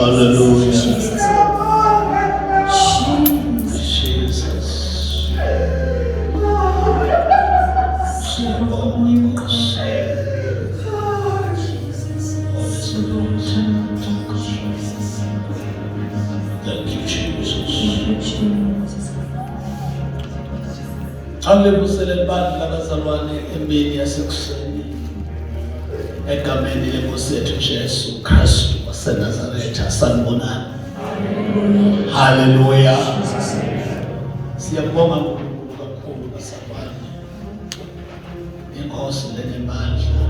Hallelujah. Jesus. Angibusele bandla abazalwane emini yasekuseni egameni lenkosi yethu Jesu Kristu waseNazaretha sanibonani. Hallelujah. Siyabonga uNkulunkulu kakhulu bazalwane. Inkosi lenemandla.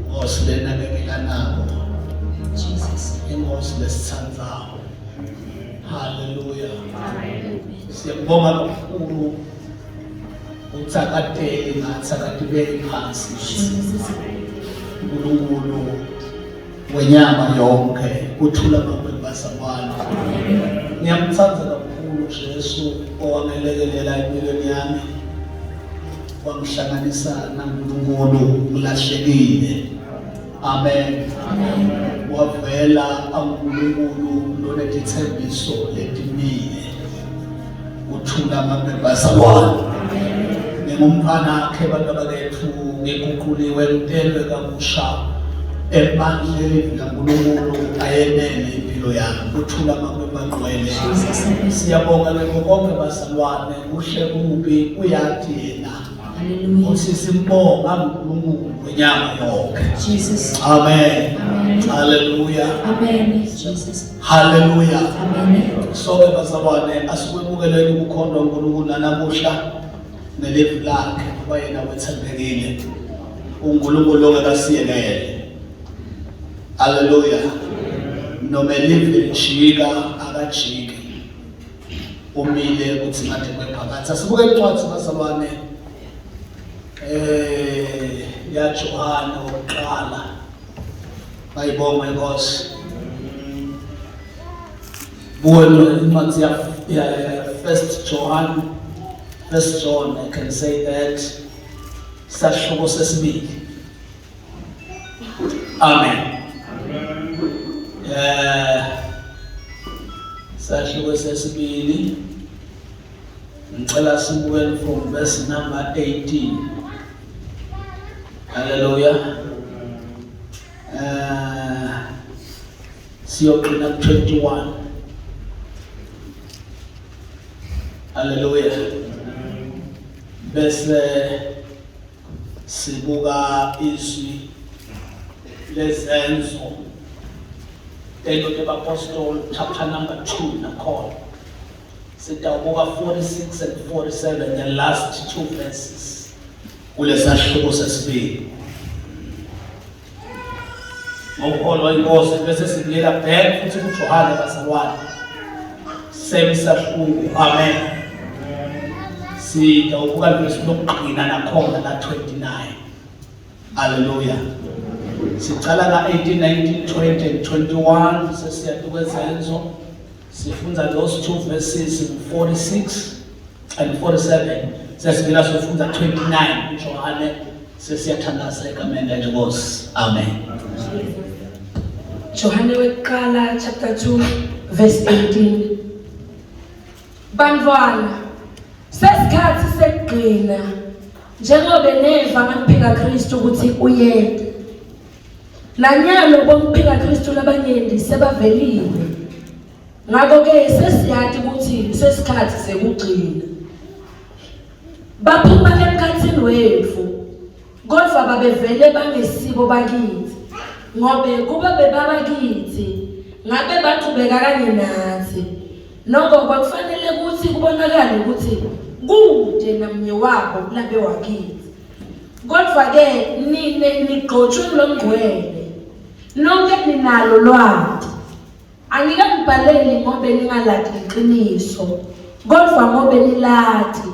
Inkosi lenakekela nabo. Jesus. Inkosi lesithandayo. Hallelujah. Siyabonga kakhulu uthakathe ngathakatibeke phansi uNkulunkulu wenyama yonke uthula amabele bazalwane. Ngiyamthanda kakhulu Jesu owangelekelela empilweni yami wamhlanganisa naNkulunkulu ulahlekile. Amen. Wavela uNkulunkulu lonethembiso letimile uthula amabele bazalwane. Ngumfana akhe abantu bakethu ngiguquliwe ntelwe kabusha ebandleni likaNkulunkulu ayenene impilo yami uthula amabele baqwele. Siyabonga konke bazalwane kuhle kubi kuyathi yena. Uthi simbonga uNkulunkulu wenyama yonke. Jesus. Amen. Hallelujah. Amen. Jesus. Hallelujah. Amen. So bazalwane asikubukeleni ukukhonza uNkulunkulu namuhla nelevu lakhe kuba yena wethembekile uNkulunkulu ongekasiyekele. Hallelujah. Noma live lijika akajiki umile kuthi ngathi kwephakathi. Asibuke incwadi bazalwane ya Johana wokuqala. Bayibonga inkosi. Bueno incwadi ya First John, I can say that sahluko sesibili. Amen. Sahluko sesibili. Ngicela sibuke from verse number 18. Hallelujah. Siyoqina 21. Hallelujah. Bese sibuka izwi lezenzo the Apostle chapter number 2 nakhona sitawubuka 46 and 47, the last two verses kulesahluko sesibili. Ngokholwa inkosi bese sibuyela back futhi kuJohane bazalwane same sahluko. Amen. Sitawubuka verse lokugcina nakhona la 29. Hallelujah. Sicala la 18, 19, 20 and 21 sesiyatuka ezenzo sifunza those two verses in 46 and 47. Sesibila sifunza 29 Johane sesiyathandaza egameni lenkosi. Amen. Johane wokuqala chapter 2 verse 18. Bantwana sesikhathi sekugcina njengoba neva ngaphika Kristu ukuthi uyede. Nanyalo bomphika Kristu labanyeni sebaveliwe. Ngakho ke sesiyathi ukuthi sesikhathi sekugcina. Baphuma emkhathini wethu kodwa babevele bangesibo bakithi. Ngobe kuba bebabakithi ngabe bathubeka kanye nathi. Nokho kwakufanele ukuthi kubonakale ukuthi kude namnye wabo labe wakithi. Kodwa ke nine nigqotshwe lomgcwele. Nonke ninalo lwazi. Angikambhaleli ngoba ningalathi iqiniso. Kodwa ngoba nilathi.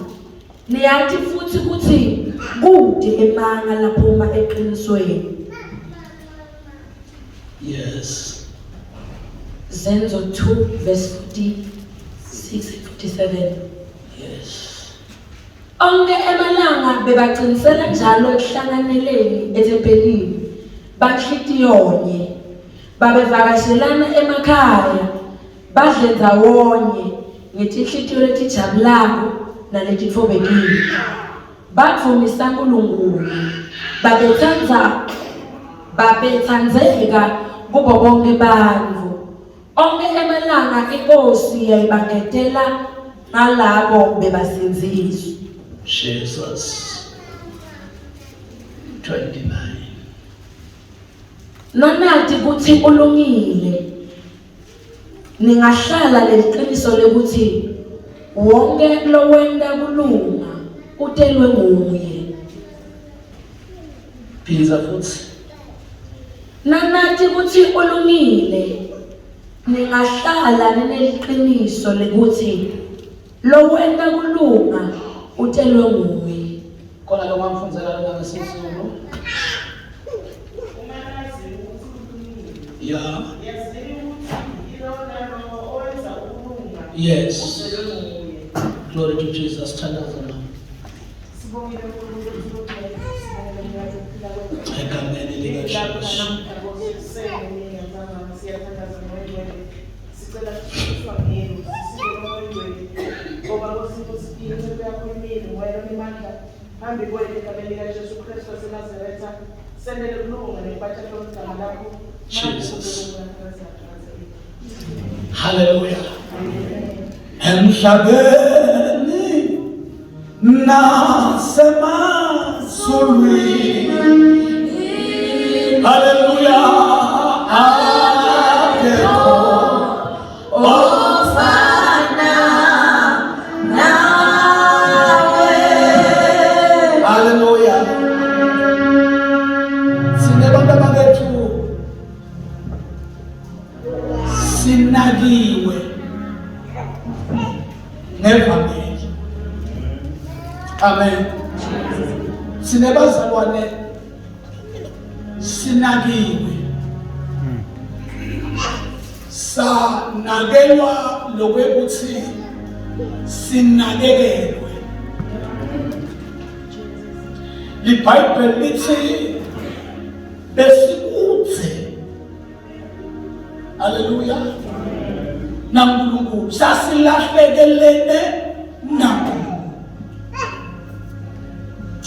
Niyathi futhi ukuthi kude emanga laphuma eqinisweni. Yes. Zenzo 2 verse 46-47. Yes. Onke emalanga bebaqinisela njalo ekuhlanganeleni etempelini banhlitiyonye babevakashelana emakhaya badle ndawonye ngetinhlitiyo letijabulako naletitfobekile bavumisa uNkulunkulu babethandzeka kubo bonke bantfu onke emalanga inkosi yayibangetela ngalabo bebasinziswa. Jesus 29. Nonati kuthi ulungile ningahlala leliqiniso lekuthi wonke lowenda kulunga utelwe nguye. Pizza futhi. Nonati kuthi ulungile ningahlala neliqiniso lekuthi lowenda kulunga utelwe nguye. Khona lo ngamfundzela la ngesizulu. Yeah. Yes. Glory to Jesus. Stand up now. Jesus. Hallelujah. Emhlabeni nasemazulwini. Hallelujah. Akekho ofana nawe. Hallelujah. Sinebantu abakethu sinakiwe ngevangeli. Amen. Sinebazalwane sinakiwe. Sanakelwa lokwekuthi sinakekelwe. IBhayibheli lithi besikudze. Hallelujah. NaNkulunkulu sasilahlekelene naye.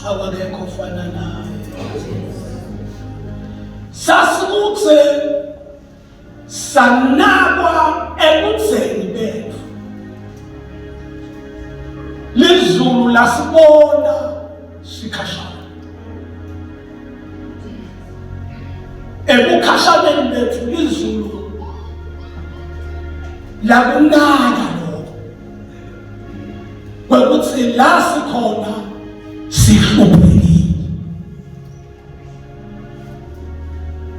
Awakekho ofana naye. Sasikudze sanakwa ekudzeni bethu. Lizulu lasibona sikhashana. Ebukhashaneni bethu lizulu lakunaka lokho. Kwekuthi la sikhona sihluphekile.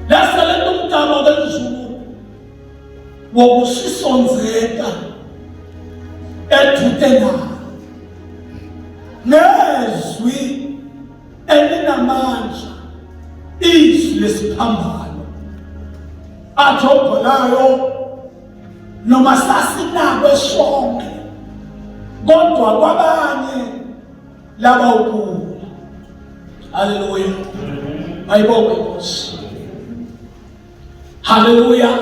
Lasalento umntaba lezulu wokusisonzeka edutena nezwi elinamandla izwi lesiphambano athobholayo noma sasinakwe sonke kodwa kwabanye laba ukula. Hallelujah. Ayibonge Nkosi. Hallelujah.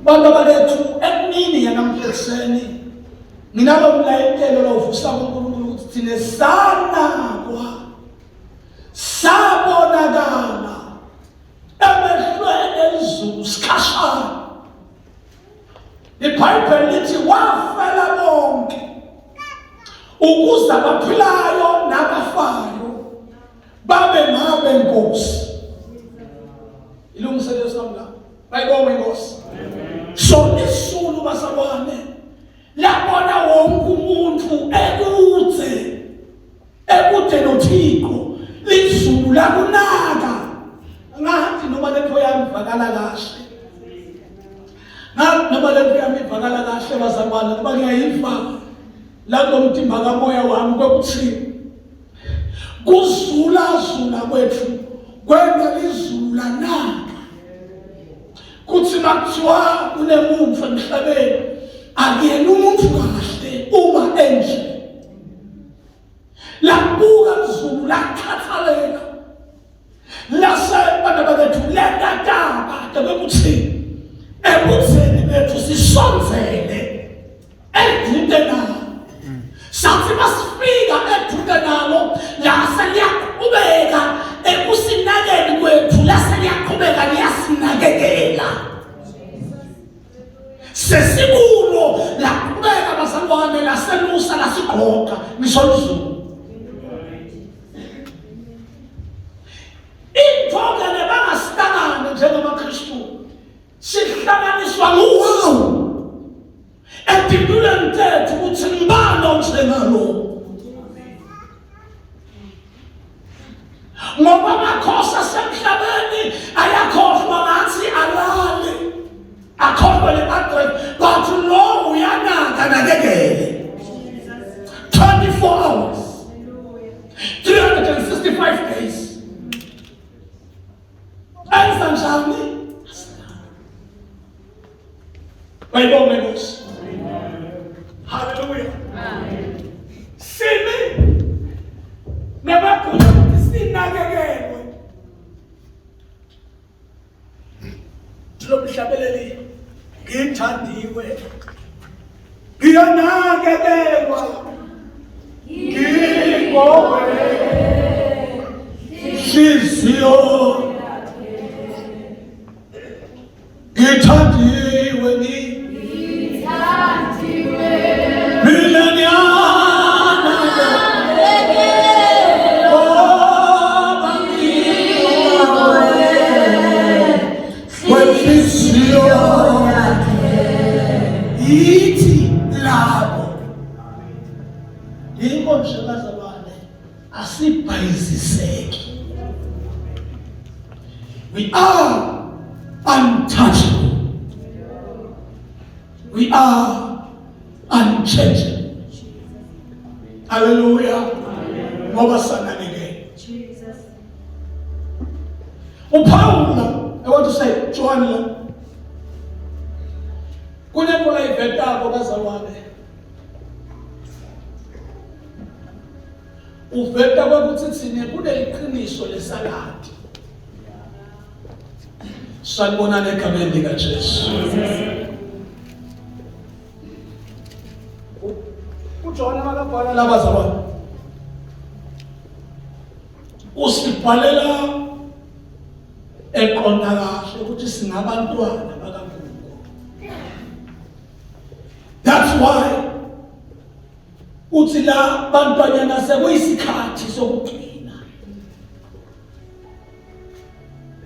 Bantu bakethu emini yanamhlanje nginalo umlayekelo lovusa uNkulunkulu ukuthi thina sanakwa sabonakala emehlweni elizulu sikhashana. IBhayibheli lithi wafela bonke ukuze abaphilayo nabafayo babe ngabe Nkosi. Ilungiselelo sami la. Bayibonge Nkosi. So isulu basabane labona wonke umuntu ekude noThixo lizulu lakunaka ngathi noma lento yami ivakala kahle. Noma lento yami ivakala kahle bazalwane ngoba ngiyayiva la ngomtimba kamoya wami kwekuthi kuzula kwethu kwenda izulu lanaka. Kuthi makuthiwa kunemuntu emhlabeni akuyena umuntu kahle uma enje. Labuka izulu lakhathalela. Lase bantu bakethu lendataba kwekuthi sisonzele eduze nalo. Sathi masifika eduze nalo, la seliyaqhubeka ekusinakeni kwethu, la seliyaqhubeka liyasinakekela. Sesikulo laqhubeka bazalwane, laselusa lasigqoka ngisho izulu. Into-ke nebangasihlangane njengamaKristu, sihlanganiswa nguwawu empilweni tethu ukuthi ngibani onjengalo. Ngoba amakhosi asemhlabeni ayakhohlwa ngathi alale, akhohlwe le-address, but lo uyanaka nakekele 24 hours 365 days. Enza njani? Bayibonge Nkosi. Hallelujah. Simi nabagula ukuthi sinakekelwe. Lomhlabeleli ngithandiwe, ngiyanakekelwa, ngingowe hliziyo, ngithandiwe mina ngiyanakekelwa, ngoba ngingowe hliziyo yithi labo. Yingo nje bazalwane, asibhayiziseki. We are untouchable. We are unchangeable. Hallelujah. Ngoba sanakekela. uPaul, I want to say, John, kunepola ivhetako bazalwane. Uveta kwekuthi thina kuneliqiniso lesaladi. Sanibonana egameni likaJesu. uJohn akabhala la bazalwane, usibhalela eqonda kahle ukuthi singabantwana bakaNkulunkulu. That's why uthi la bantwanyana sekuyisikhathi sokugcina.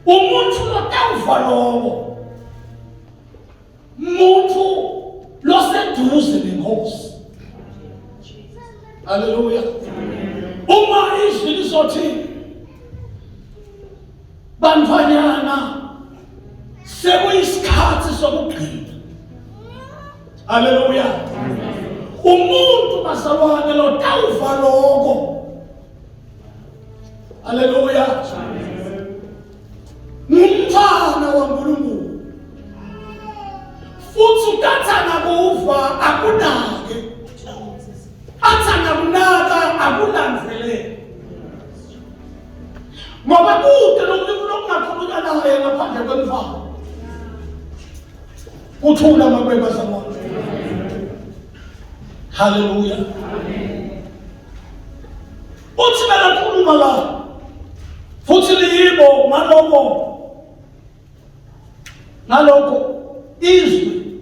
Umuntu lotawuva lowo, umuntu loseduze nenkosi. Hallelujah. Uma izwi lizothi bantwanyana sekuyisikhathi sokugcina. Hallelujah. Umuntu bazalwane lotawuva lokho. Hallelujah. Ngumntwana waNkulunkulu. Futhi ukathana kuva akunake. Athanda kunaka akulanzelele. Ngoba kude lomuntu ongakhulunywa naye ngaphandle kwemvalo. Uthula makweba zamona. Hallelujah. Uthi belakhuluma la. Futhi liyibo ngalokho izwi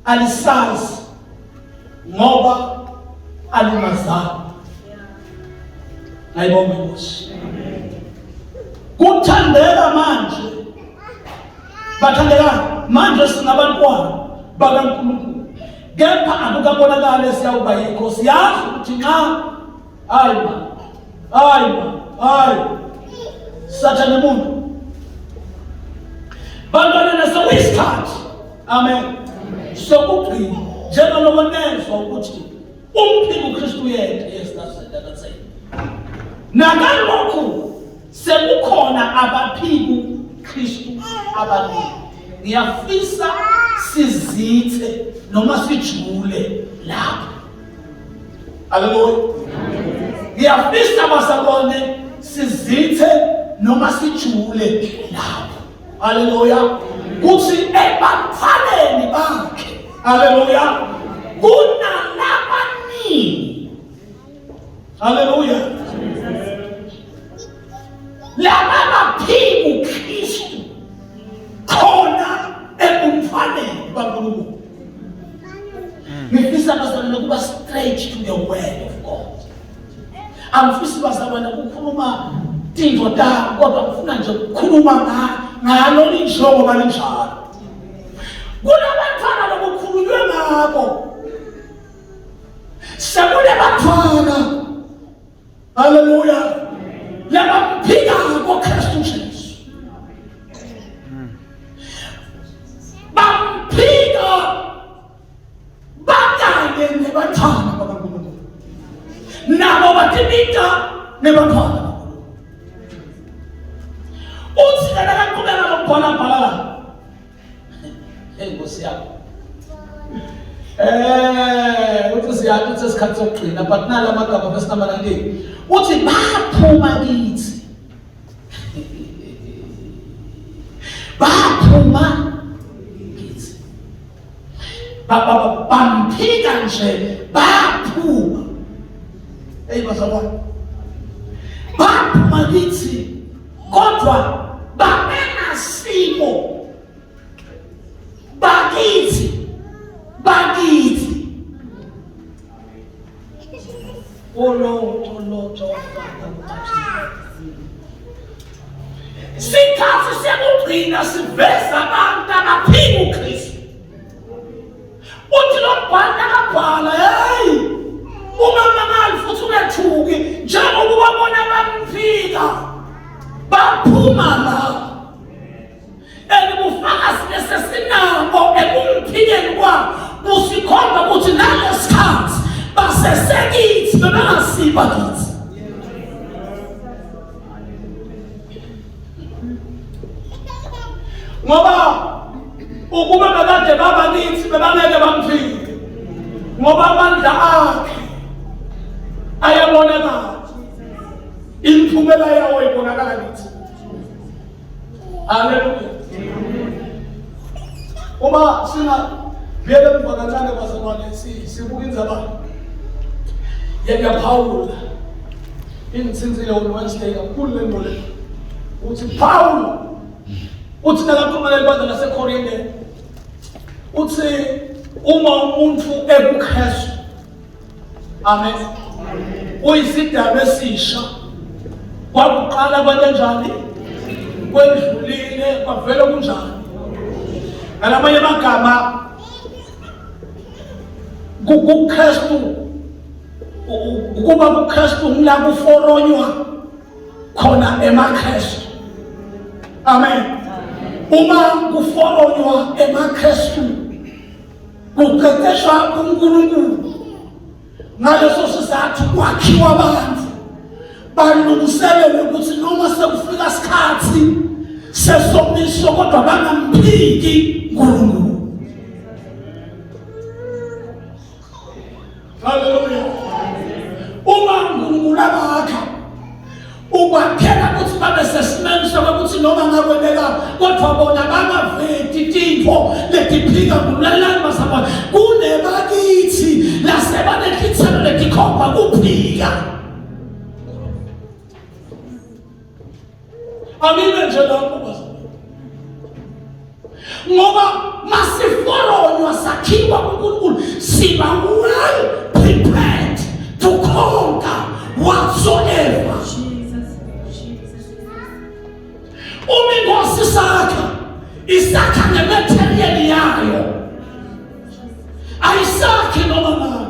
alisazi ngoba alimazana. Ngayibonga Nkosi. Kuthandeka manje. Bathandeka manje singabantwana bakaNkulunkulu. Kepha akukabonakala siyawuba yinkosi. Yazi ukuthi nxa hayi sathane umuntu bantwana sekuyisikhathi. Amen. Sokugcina njengoba nezwa ukuthi umphiko uKristu yedwa. Yes, that's it. Nakalokhu sekukhona abaphiko Kristu abaningi. Ngiyafisa sizithe noma sijule lapho. Hallelujah. Ngiyafisa bazalwane sizithe noma sijule lapho. Hallelujah. uthi ebantwaneni bakhe, haleluya, kunalabaningi, haleluya, laba baphila uKristu khona ebumfaneni baNkulunkulu. Ngifisa bazalwane ukuba straight to the word of God. Angifisi bazalwane ukukhuluma tinto ta kodwa ngifuna nje ukukhuluma ngalo linjongo balinjalo. Kunabantwana lokukhulunywe ngabo. Sekule bantwana, haleluya, labaphila ngoKristu Jesu. Bamphika bakanye nebantwana bakaNkulunkulu. Nabo batimita nebantwana. Uthi kana kaqhubeka nokubhala bhala. Hey Nkosi yakho. Uthi siyathi sesikhathi sokugcina but nala magama verse number 19. Uthi baphuma kithi. Baphuma kithi. Bamphika nje baphuma. Hey bazalwane. Baphuma kithi kodwa babenasimo bakithi. Olotho sikhathi sekugcina siveza abantu abaphila uKristu. Uthi lo mbhalo akabhala, hey, ungamangali futhi ungethuki njengoba bona bamphika baphuma la. Ubufakazi lesesinabo ebumphikeni kwabo busikhomba ukuthi nalesikhathi basesekithi bebengasiba kithi. Ngoba ukuba bekade baba kithi bebangeke bamphike ngoba amandla akhe ayabonakala, imiphumela yawo ibonakala kithi. Haleluya. Uma sina vele mvakancane bazalwane sibuka indzaba ya Paul. Ingithinzile on Wednesday kakhulu le ngole. Uthi Paul uthi nakakhulumela ibandla laseKorinte uthi uma umuntu ekuKristu, amen, uyisidalwa esisha, kwakuqala kwanjani kwedlulile kwavela kunjani. Ngamanye amagama kuKristu ukuba kuKristu ngila kuforonywa khona emaKristu, amen. Uma kuforonywa emaKristu kuqeqeshwa uNkulunkulu, ngaleso sizathu kwakhiwa abantu balungiselele ukuthi noma sekufika isikhathi sesomiso kodwa bangamphiki uNkulunkulu. Haleluya. Uma uNkulunkulu abakha ukwakhela ukuthi babe sesimeni sokuthi noma ngakweleka kodwa bona bangaveti tinto letiphika kulalani basaba kunebakithi lasebanekithelo letikhomba kuphika. Amine nje lapho bazalwane. Ngoba masiforonywa sakhiwa kuNkulunkulu siba well prepared to conquer whatsoever. Inkosi isakha nge-material yayo, ayisakhi noma ngani.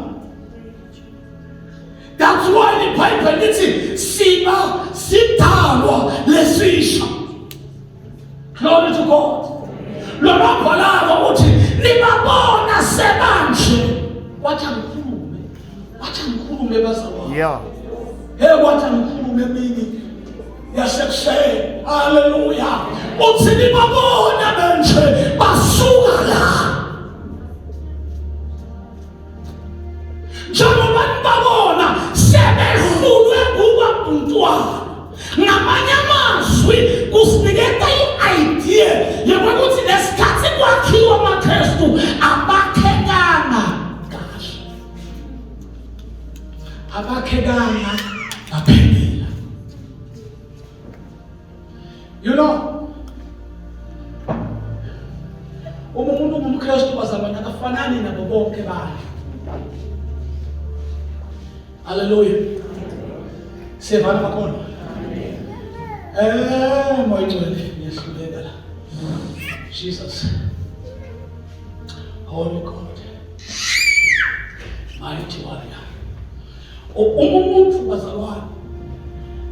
That's why the Bible lithi siba sidalwa lesisha. Glory to God. Lona bhalwa uthi nibabona sebanje. Wathi ngikhulume bazalwane. Yeah. Hey, wathi ngikhulume mini. Yasekuseni, haleluya. Uthi nibabona benje basuka la. Njengoba nibabona sebehlulwe ngubabantwana. Ngamanye amazwi kusinikeza i-idea yokuthi lesikhathi You know, umuntu ungumKristu bazalwane akafanani nabo bonke abantu. Hallelujah. Sevana bakhona. Moya ngcwele ngiyahluleka la. Jesus. Holy God. Mighty warrior. Umuntu bazalwane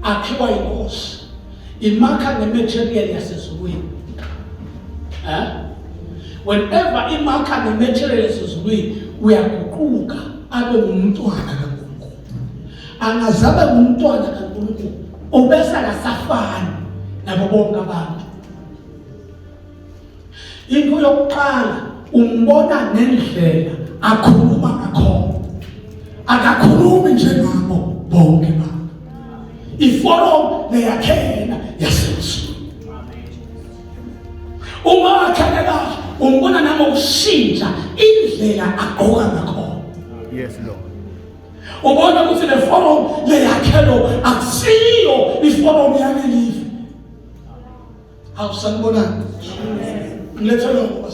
akhiwa inkosi. Imakha nematerial yasezulwini. Whenever imakha nematerial yasezulwini uyaguquka abe ngumntwana kaNkulunkulu. Angazabe ngumntwana kaNkulunkulu ubese akasafani nabo bonke abantu. Into yokuqala umbona nendlela akhuluma ngakhona. Akakhulumi njengabo bonke abantu. Iforum leyakhena yasezulwini. Uma akhela umbona namo ushintsha indlela agqoka ngakhona. Yes, Lord. Ubona ukuthi le forum leyakhelo akusiyo iforum yalelive. Awusanibona? Ngilethela ngoba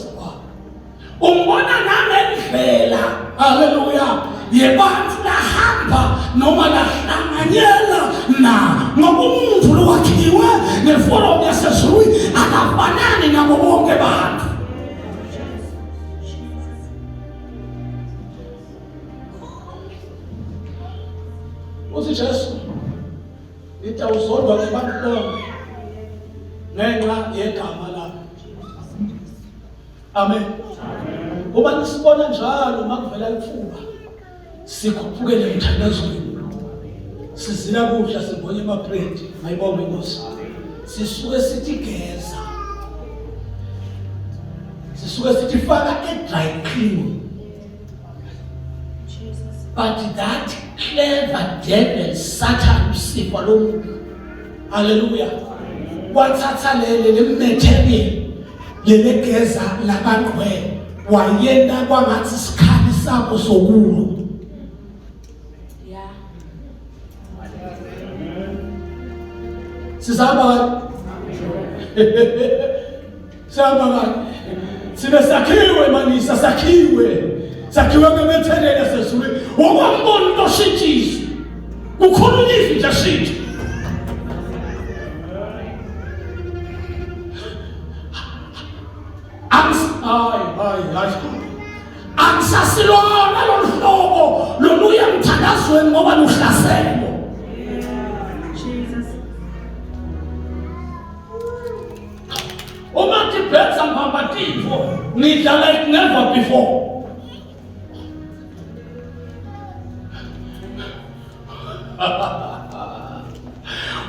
umbona nangendlela, haleluya, yebantu lahamba noma lahlanganyela na ngoba umuntu lo wakhiwe ngeforum yasezulwini akafanani nabo bonke abantu. Uthi Jesu nitawuzondwa ngabantu bonke ngenxa yegama lakhe. Amen. Ngoba nisibona njalo makuvela ifuba sikhuphukele emthandazweni. Sizila kudla sibonye amabredi, mayibonge Inkosi. Sisuke sithi geza. Sisuke sithi faka dry clean. But that clever devil Satan usipha lo muntu. Hallelujah. Wathatha le material lelegeza labantu wayenda kwangathi isikhali sakho sokulo. Sizaba sina sakhiwe manisa sakhiwe ngemethelele yasezulwini. Wokwambona into shitshisa ukhululisa nje shitshi. Angisasilona lo hlobo loluya emthandazweni ngoba luhlaselo. Uma tibetsa mphambatifo ngidla like never before.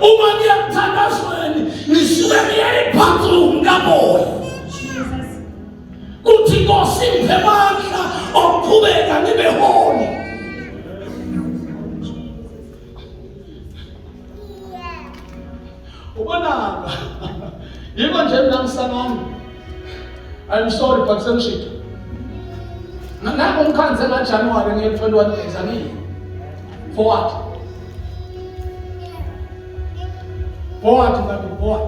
Uma ngiyamthandazweni ngisuke ngiya ebathroom kamoya. Kuthi Nkosi ngiphe amandla okuqhubeka ngibe holi. Ubona yiko nje nangisanami. I'm sorry but sengishito. Ngakho ngikhanze ngaJanuary nge21 days angiyini. For what? For what?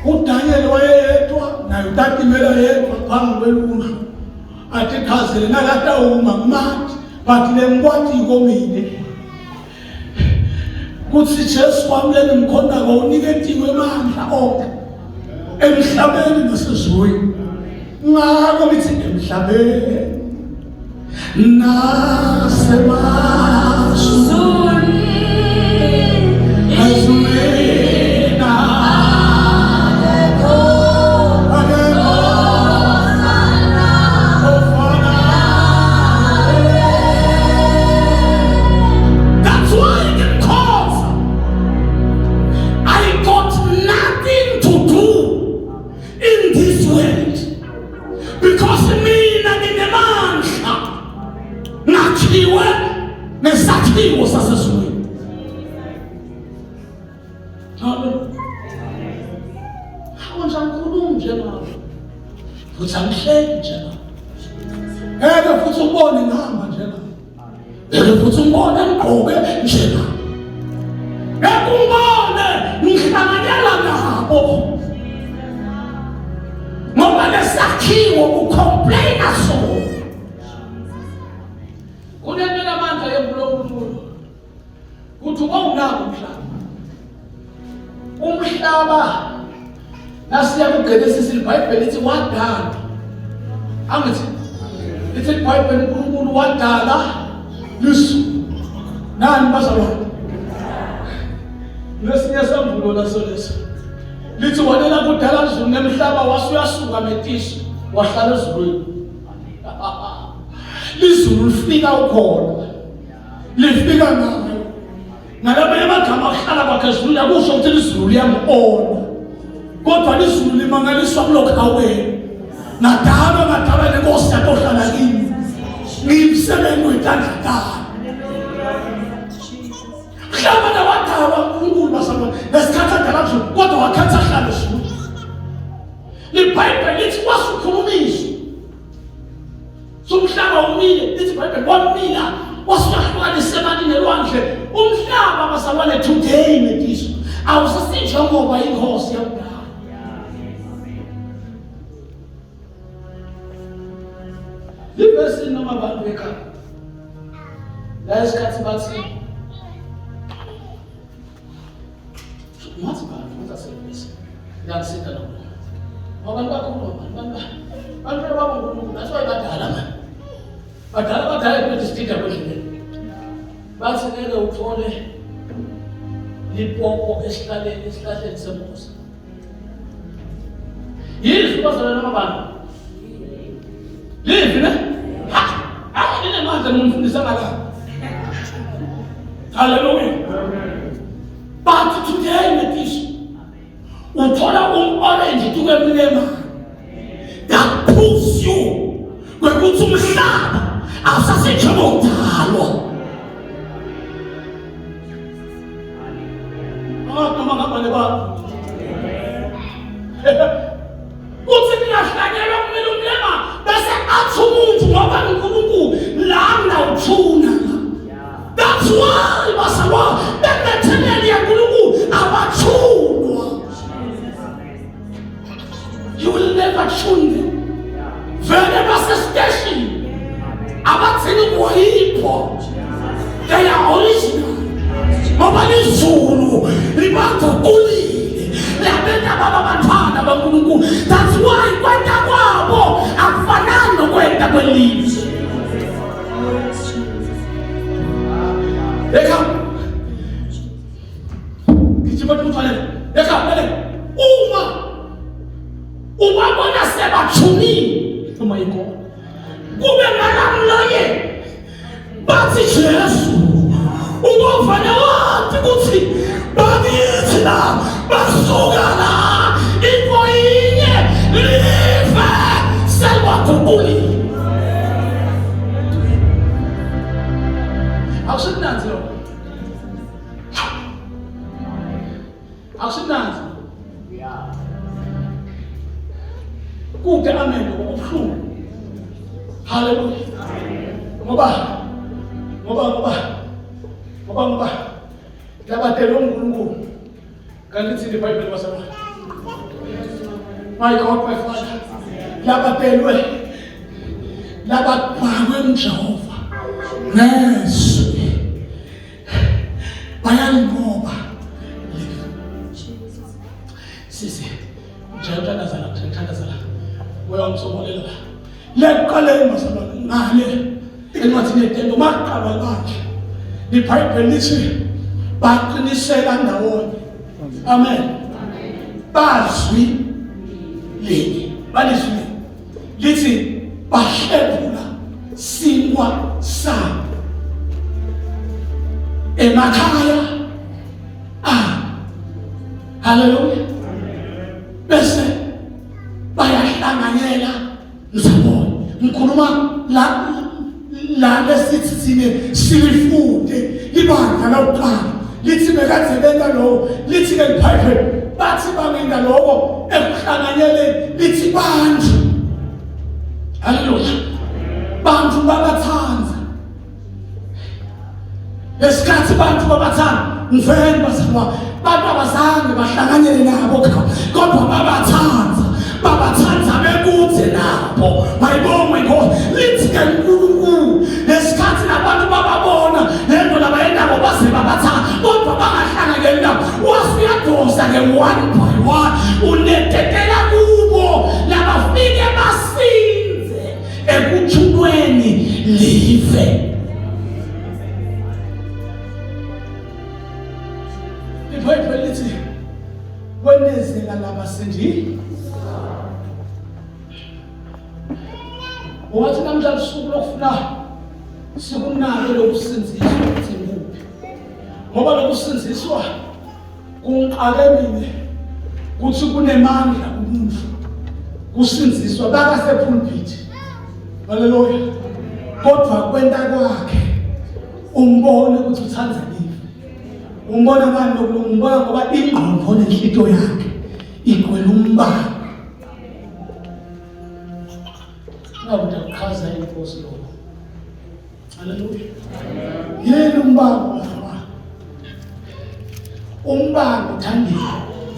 uDaniel wayedwa naye uTatimela yedwa phambi kwelunga athi khazele nakatawuma kumathi bathi lemkwathi ikomile kuthi Jesu wamlele mkhonda ngawuniketiwe amandla onke emhlabeni nasezulwini ngako mithi emhlabeni nasemazulwini nesakhiwo sasezulwini. Hawenza ngikhuluma njengalo futhi angihleki njengalo. Ngeke futhi ubone ngihamba njengalo. Ngeke futhi ubone ngigqoke njengalo. Ngeke ubone umhlaba nasiya kuGenesis iBhayibheli lithi wadala. Angithi lithi iBhayibheli uNkulunkulu wadala izulu. Nani bazalwane? Lesinye sambulo laso leso. Lithi wadala kudala izulu nemhlaba wasuyasuka metishi wahlala ezulwini. Izulu lifika ukhona. Lifika nayo. Ngalabanye amagama ahlala kwakhe ezulwini akusho ukuthi izulu liyambona. Kodwa izulu limangaliswa kulokho awena. Nadaba lenkosi yakohlala kimi. Ngimsebenzi wethandakala. Mhlaba nawadala uNkulunkulu basaba lesikhathi adala nje kodwa wakhetha hlala ezulwini. iBhayibheli lithi wasukhulumisa. Umhlaba umile, lithi iBhayibheli wamila, wasahlukanisa emanini elwandle. Umhlaba basabane today mediso. Awusasinjwa ngoba inkosi yakudala. Livesi noma abantu bekhaya. La isikhathi bathi What I say this? Ngiyakusida lokho. Abantu bakhuluma, abantu babuNkulunkulu, that's why badala man. Badala kwesidida kwendleleni. Bathi ngeke uthole lipopo esihlahleni semusa. Yizwi bazalwana babantu. Live ne? Ine manje ngumfundisa ngala. Hallelujah. But today mediso. Uthola orange tukemlema. That proves you kwekuthi umhlaba awusasenjalo ukudalwa. Noma ngabane ba. Uthi niyahlanyelwa kumele umlema bese athi umuntu ngoba uNkulunkulu la uthuna. That's why basaba bemethemeli yaNkulunkulu abathunwa. You will never tune them. Vele basestation. Abathini kuyipo. They are original. Ngoba izulu libaguqulile. Labenda baba bathanda baNkulunkulu. That's why kwenta kwabo akufanani nokwenta kwelizwe. Eka. Kichima tufanele. Eka, ubabona sebathuni noma yikho kube ngalamloye bathi Jesu ubovane wathi kuthi bakithi la basuka la ipoyinye live selwaguquli akusinanzi lo akusinanzi kude amen ngokubuhlungu. Hallelujah. Ngoba labatelo uNkulunkulu kanti iBhayibheli basaba my God my Father labatelwe lababhakwe uJehova nezwi bayangoba sisi njalo thandazana wayomsomolela leqaleni basaba ngale encwadini yeTendo maqaba bakhe iBhayibheli lithi baqiniseka ndawonye. Amen. Bazwi linye balizwi lithi bahlebula singwa sabo emakhaya. Hallelujah. Bese bayahlanganyela nzabonye. Ngikhuluma la lesithi sine silifunde libandla lokuqala lithi bekade benda lo lithi ke iBhayibheli bathi bangenda lokho ekuhlanganyeleni lithi bantu. Hallelujah. Bantu babathanza lesikhathi bantu babathanda ngivele basaba bantu abazange bahlanganyele nabo kodwa babathanza bekuthi nabo mayibonge inkosi lithi ke uNkulunkulu lesikhathi nabantu bababona lento labayendabo base babathanda kodwa bangahlanganyeli nabo wasiyadosa ke one by one unetetela kubo labafike basinze ekuthulweni live. IBhayibheli lithi wenezela labasindi. Wathi namhlanje usuku lokufuna sikunake lokusinziswa ukuthi nguphi. Ngoba lokusinziswa kungiqale mina kuthi kunemandla kumuntu kusinziswa bakasepulpit. Haleluya. Kodwa kwenta kwakhe umbone ukuthi uthanza live. Umbona ngani lokulunga? Umbona ngoba ingqondo nenhlito yakhe igcwele umbala. Ngabuda kuchaza inkosi lo. Haleluya. Yena umbala lapha. Umbala uthandile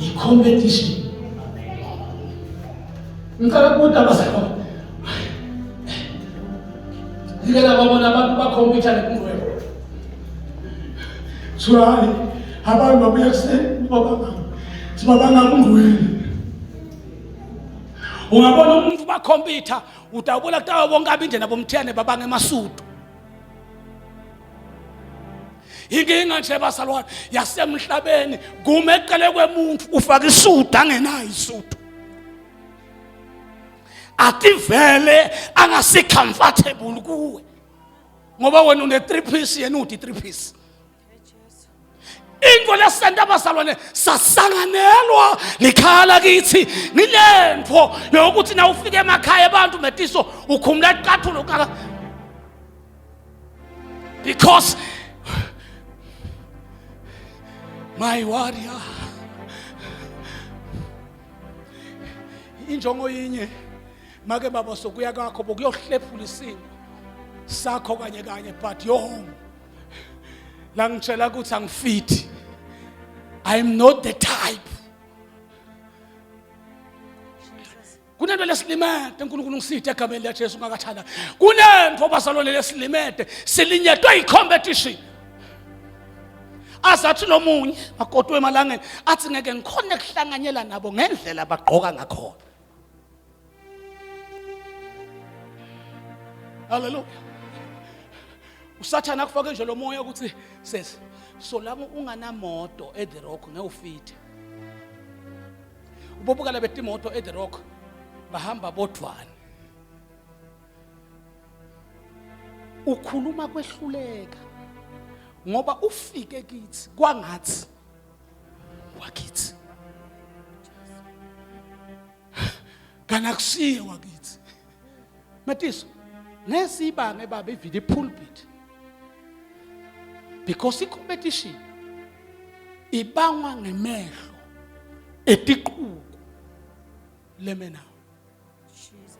i-competition. Ngicela ukuthi abasakho. Ngikela babona abantu bakhompitha nekunwele. Swali abantu babuya kuseni babanga kungwele. Ungabona umuntu bakhompitha utawubona kutawa bonke abinde nabo Mthiyane babanga eMasudu. Inkinga nje basalwane yasemhlabeni kume eqele kwemuntu ufaka isudu angenayo isudu. Athi vele angasi comfortable kuwe. Ngoba wena une 3 piece yena uthi 3 piece. Into lesenta basalwane sasanganelwa likhala kithi ngilento yokuthi na ufike emakhaya abantu metiso ukhumula iqathulo kaka. Because my warrior injongo yinye make baba sokuya kwakho bokuyohlephula isimo sakho kanye but your home la ngitshela ukuthi angifit. I'm not the type. Kunento lesilimete uNkulunkulu ngisithe egameni likaJesu ungakathanda. Kunento basalwane lesilimete silinyetwe i-competition. Azathi nomunye akodwe emalangeni athi ngeke ngikhone kuhlanganyela nabo ngendlela bagqoka ngakhona. Hallelujah. Usathana kufake nje lo moya ukuthi sesi so la unganamoto at the rock ngewufite. Ubobukala betimoto at the rock bahamba bodwane. Ukhuluma kwehluleka ngoba ufike kithi kwangathi wakithi kana kusiye wakithi matiso nesibanga baba ivile pulpit because i-competition ibangwa ngemehlo etiquku lemena. Jesus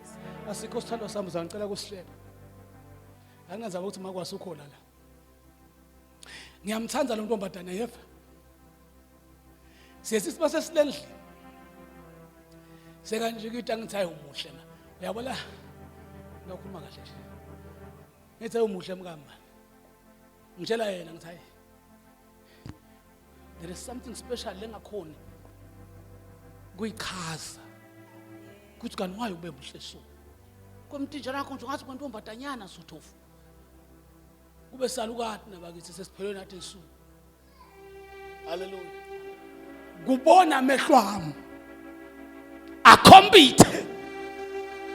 asikho sithando sami ngicela kusihleba angenza ukuthi makwasi ukhona la. Ngiyamthanda lo ntombazana yeva. Siyesiba sesilendle. Sekanje ukuthi angithayi umuhle ma. Uyabona? Ngakhuluma kahle nje. Ngithayi umuhle mkamba. Ngitshela yena ngithayi. There is something special lengakhona. Kuyichaza. Kuthi kanti waye ube muhle so. Komthinjana yakho nje ngathi kwentombazanyana sothofu. Kube salukati nabakithi sesiphelweni athi isu. Hallelujah. Kubona amehlo ami akhompithe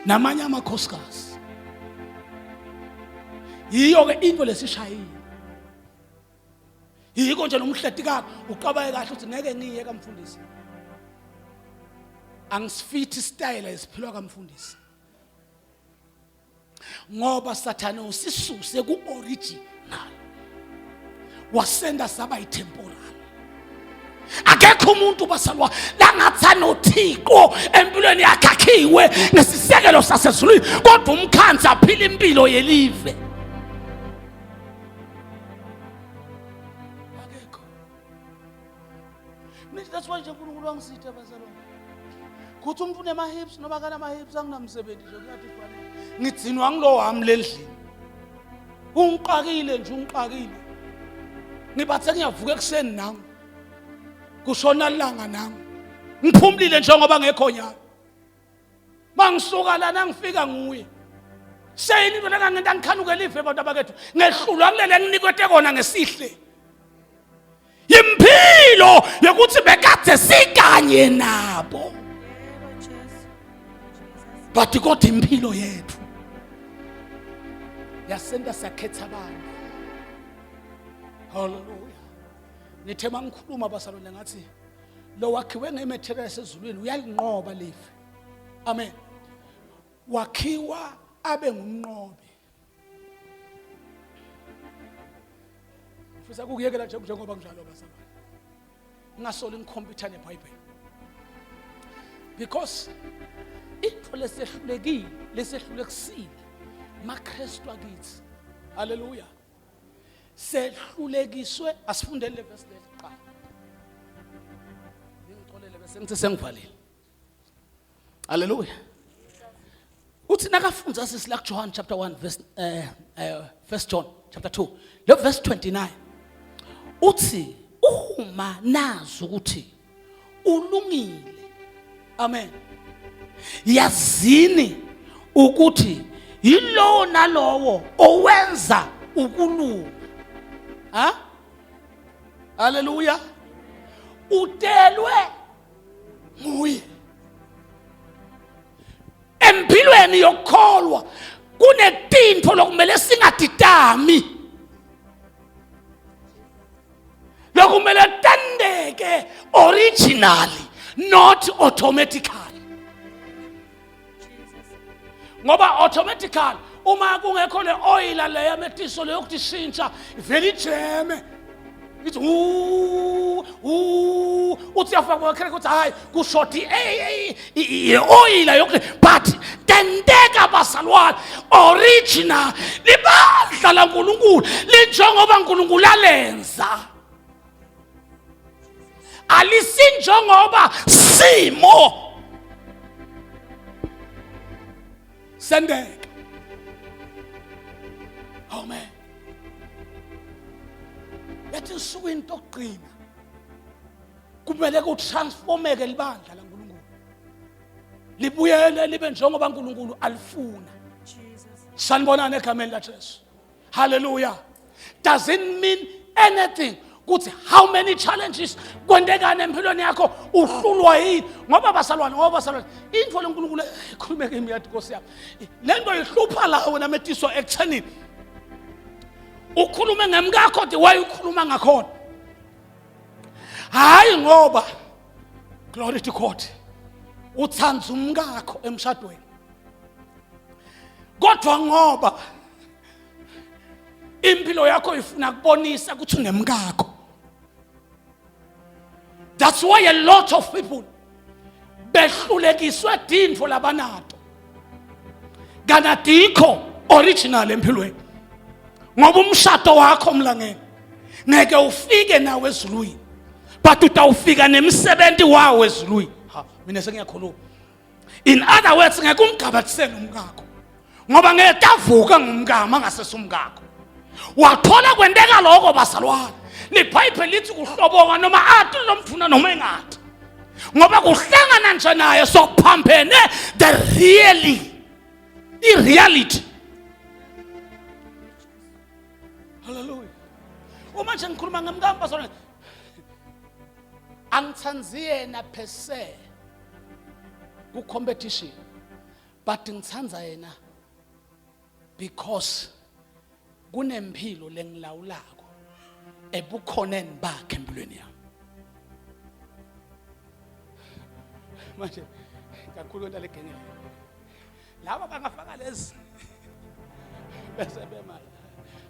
namanye amakhosikazi. Yiyo ke into lesishayini. Yiko nje nomhletikaka uqabaye kahle uthi ngeke ngiye kamfundisi. Angisifithi style esiphilwa kamfundisi. Ngoba sathana usisuse ku-original wasenda saba i-temporal. Akekho umuntu basalwa langathana uThixo empilweni yakhe akhiwe nesisekelo sasezulwini kodwa umkhanza aphila impilo yelive. Akekho. Mithi that's why nje uNkulunkulu wangisithe bazalwane. Kuthi umuntu unema-hips noma kanama-hips anginamsebenzi nje kuyathi kufanele. Ngidzinwa ngilo wami lendlini. Ungiqakile nje ungiqakile. Ngibathe ngiyavuka ekuseni nami. kushona langa nami ngiphumlile njengoba ngekho nyalo mangisuka lana ngifika nguye seyini into lengangento angikhanuke live abantu abakethu ngehlulwa kulele nginikwe kona ngesihle impilo yokuthi bekade sikanye nabo but kodwa impilo yethu yasenta sakhetha abantu. Hallelujah. Nithe mangikhuluma basalwane ngathi lo wakhiwe ngematerial esezulwini uyalinqoba live. Amen. Wakhiwa abe ngumnqobi. Ufisa ukuyekela njengoba kunjalo basalwane. Ngasoli ngikhompyutha neBhayibheli. Because into lesehlulekisile maKristu akithi. Hallelujah. Sehlulekiswe asifundele verse lesiqala. Ngixolele bese ngithi sengivalile. Hallelujah. Uthi nakafunza sisila John chapter 1 verse 1 John chapter 2 lo verse 29. Uthi uma nazi ukuthi ulungile. Amen. Yazini ukuthi yilo nalowo owenza ukulunga. Ha? Hallelujah. Utelwe nguye. Empilweni yokholwa kunetinto lokumele singadidami. Lokumele tendeke originally, not automatically. Ngoba automatically uma kungekho le oil le yametiso le yokutishintsha vele ijeme ithi uthi afaka wakhe ukuthi hayi kushoti oil yokuthi but tendeka basalwane original libandla laNkulunkulu linjengoba uNkulunkulu alenza alisinjengoba simo sendeka. Amen. Yathi usukwini tokuqina kumele kutransformeke libandla laNkulunkulu libuyele libe njengoba uNkulunkulu alifuna. Sanibonana egameni laJesu. Hallelujah. Doesn't mean anything ukuthi how many challenges kwendekana empilweni yakho uhlulwa yini ngoba basalwane into leNkulunkulu ikhulumeke imiyathi Nkosi yami lento ihlupha lawo nametiso ekutheni ukhulume ngemkakho kodwa why ukhuluma ngakhona hayi ngoba glory to God uthanda umkakho emshadweni kodwa ngoba impilo yakho ifuna kubonisa ukuthi unemkakho. That's why a lot of people behlulekiswe dinfo labanato kanadikho original empilweni ngoba umshado wakho mlangeni ngeke ufike nawe ezulwini but utawufika nemsebenzi wawo ezulwini. Mina sengiyakhuluma in other words ngeke umgabathisele umkakho ngoba ngeke tavuka ngumkama ngasesumkakho wathola kwendeka lokho basalwane neBhayibheli lithi kuhlobonga noma athi nomfuna noma engathi ngoba kuhlangana nje naye sokuphampene the reality. Hallelujah. Uma nje ngikhuluma ngemkamba basalwane angithanzi yena per se ku competition but ngithanza yena because kunempilo lengilawulako ebukhoneni bakhe empilweni yami. Manje kakhulu into legengele laba bangafaka lezi bese bema.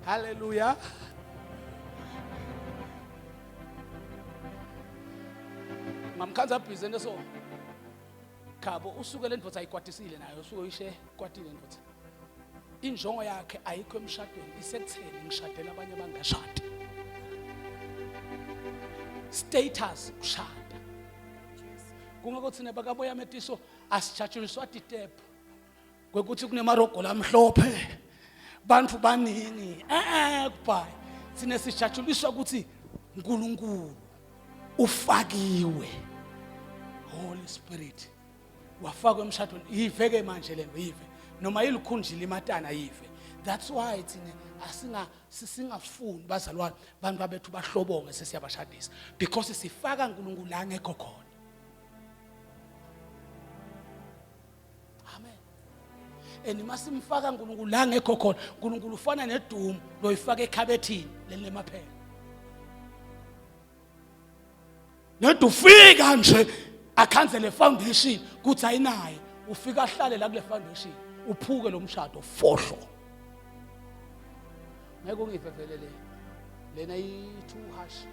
Hallelujah. Ngamkhanza business so khabo usuke le ndvodza ayikwatisile nayo usuke uyishe kwatile ndvodza injongo yakhe ayikho emshadweni isekutheni ngishadela abanye abangashadi status kushada kungakuthi nebakaboya ametiso asijatshuliswa ditep kwekuthi kunemarogo lamhlophe bantu baningi kubhayi sine sijatshuliswa ukuthi uNkulunkulu ufakiwe Holy Spirit wafakwa emshadweni yiveke manje lento yive noma yilikhunjile imatana yive. That's why thina singafuni bazalwane bantu babethu bahlobonge sesiyabashadisa because sifaka uNkulunkulu la ngekho khona. Amen. Masimfaka uNkulunkulu la ngekho khona, uNkulunkulu ufana nedumu loyifaka ekhabethini lelemaphela. Nedufika nje akhanzele foundation kuthi ayinaye ufika ahlale la kule foundation uphuke lo mshado fohlo. Ngeke ungivevelele lena too harsh.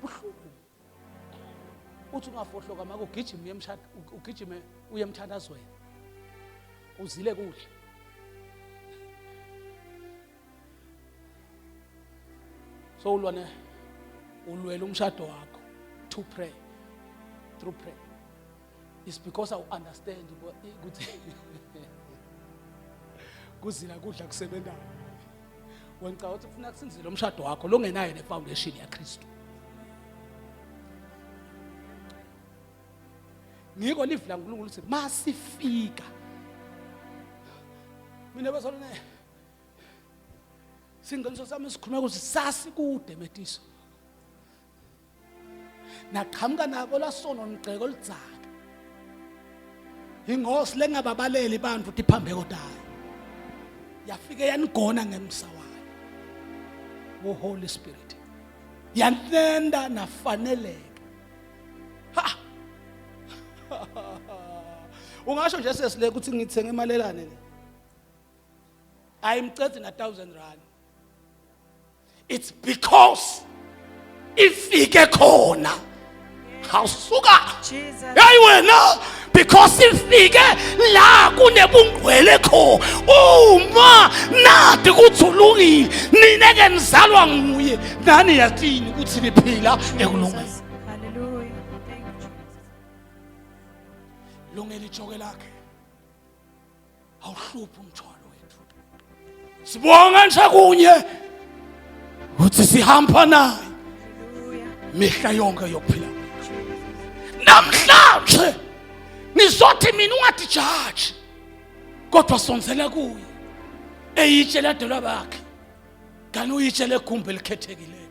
Buhlungu. Uthi ungafohloka maka ugijime emshado ugijime uye emthandazweni. Uzile kuhle. So ulwela umshado wakho to pray through prayer. It's because I understand ukuthi kuzila kudla kusebenzayo. Wena uthi ufuna kusinzile umshado wakho longenayo nefoundation yaKristu. Ngiko live la uNkulunkulu uthi masifika. Mina bazalwane singeniso sami sikhuluma ukuthi sasikude metiso. Naqhamuka nabo la sono ngceko lidzaka. Ingosi lengababaleli bantu ukuthi phambe kodayo. Yafike yanigona ngemsawayo. Wo Holy Spirit. Yanenda nafaneleka. Ha. Ungasho nje sesile ukuthi ngithenge imalelane le. Ayimcedi na 1000 rand. It's because ifike khona. Hawusuka. Jesus. Hayi wena because ifike la kunebungcwele kho. Uma nathi kuthulungile nineke nizalwa nguye nani yathini ukuthi niphila ekulungeni. Hallelujah. Thank you, Jesus. Lungela ijoke lakhe. Awuhluphi umthwalo wethu. Sibonga nje kunye uthi sihamba naye Hallelujah. mihla yonke yokuphila. Jesus. Namhlanje nizothi mina ungadijaji kodwa sonzela kuye eyitshela delwa bakhe kanti uyitshele egumbi elikhethekile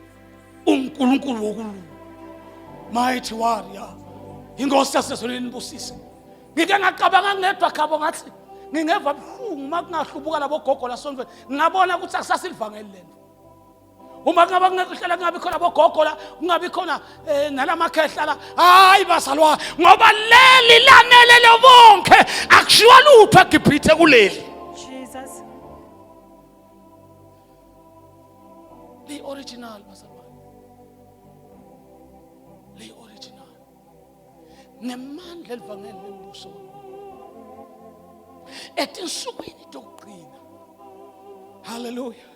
uNkulunkulu wokulu mighty warrior ingosi yasezulwini ibusise. Ngike ngacabanga ngedwa khabo ngathi ngingeva buhlungu makungahlubuka labo gogo la sonke ngabona ukuthi akusasilivangeli lento. Uma ngaba ngekuhlela ngabe khona bogogo la ungabi khona nalamakhehla la hayi basalwa ngoba leli lanele bonke akushiwa lutho eGibhithe kuleli. Jesus. The original basalwa. The original. Nemandla elivangeli lembuso. Etinsukwini dokugcina. Hallelujah.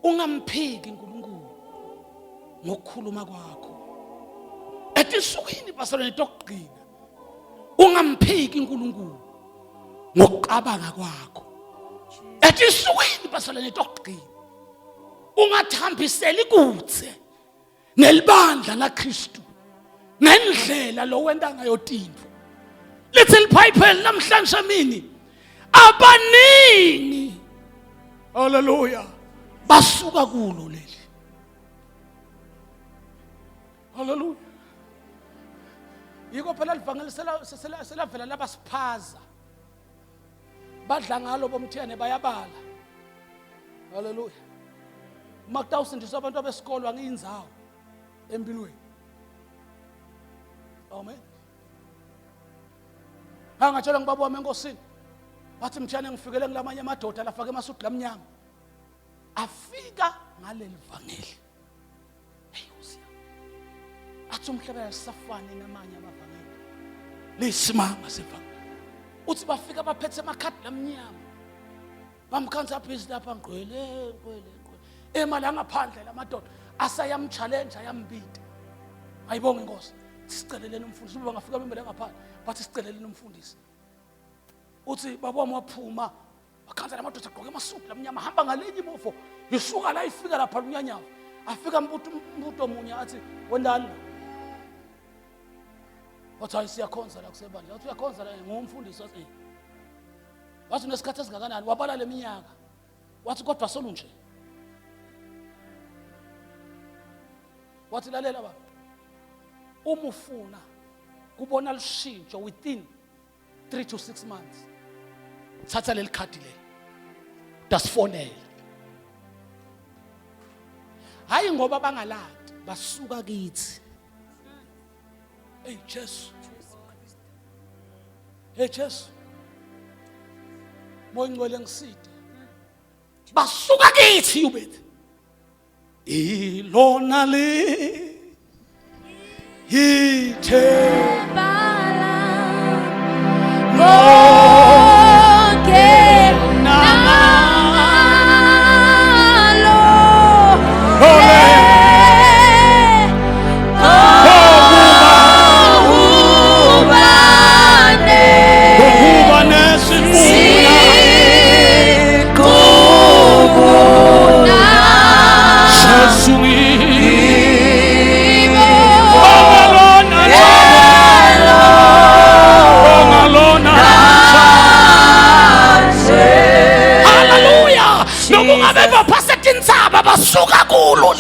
Ungamphiki uNkulunkulu ngokukhuluma kwakho. Etinsukwini basalwane dokugcina. Ungamphiki uNkulunkulu ngokucabanga kwakho. Etinsukwini basalwane dokugcina. Ungathambiseli kutse nelibandla laKristu ngendlela lo wenda ngayo tintfo. Little Bible namhlanje mini abaningi. Hallelujah. Basuka kulo leli. Hallelujah. Yiko phela livangeli selavela labasiphaza. Badla ngalo boMthiyane bayabala. Hallelujah. Makutawusindiswa abantu abesikolo angiyinzawo empilweni. Amen. Angatshela ngibaba wami enkosini. Bathi Mthiyane ngifikele ngilamanye amadoda lafaka emasudi lamnyama. Afika ngaleli vangeli. Eyusi. Athi umhlaba safane namanye abavangeli. Lisimanga sevangeli. Uthi bafika baphethe amakhadi lamnyama. Bamkhanza phezulu lapha ngqwele. Emala ngaphandle lamadoda asayamchallenge ayambita. Ayibonga inkosi. Siceleleni umfundisi uba ngafika bembele ngaphandle. Bathi siceleleni umfundisi. Uthi baba wami waphuma wakhanza lamadoda agqoke amasudu lamnyama hamba ngalenye imofo. Yisuka la ifika lapha unyanyama. afika mbuto omunye athi wendani wathi hayi siyakhonza la kusebandla wathi uyakhonza la ngumfundisi wathi wathi unesikhathi esingakanani wabala leminyaka wathi kodwa solunje wathi lalela baba uma ufuna kubona lushintsho within 3 to 6 months thatha leli khadi le dasifonela hayi ngoba bangalandi basuka kithi hey Jesu moya ngcwele ngiside basuka kithi ubethi ilona le yithe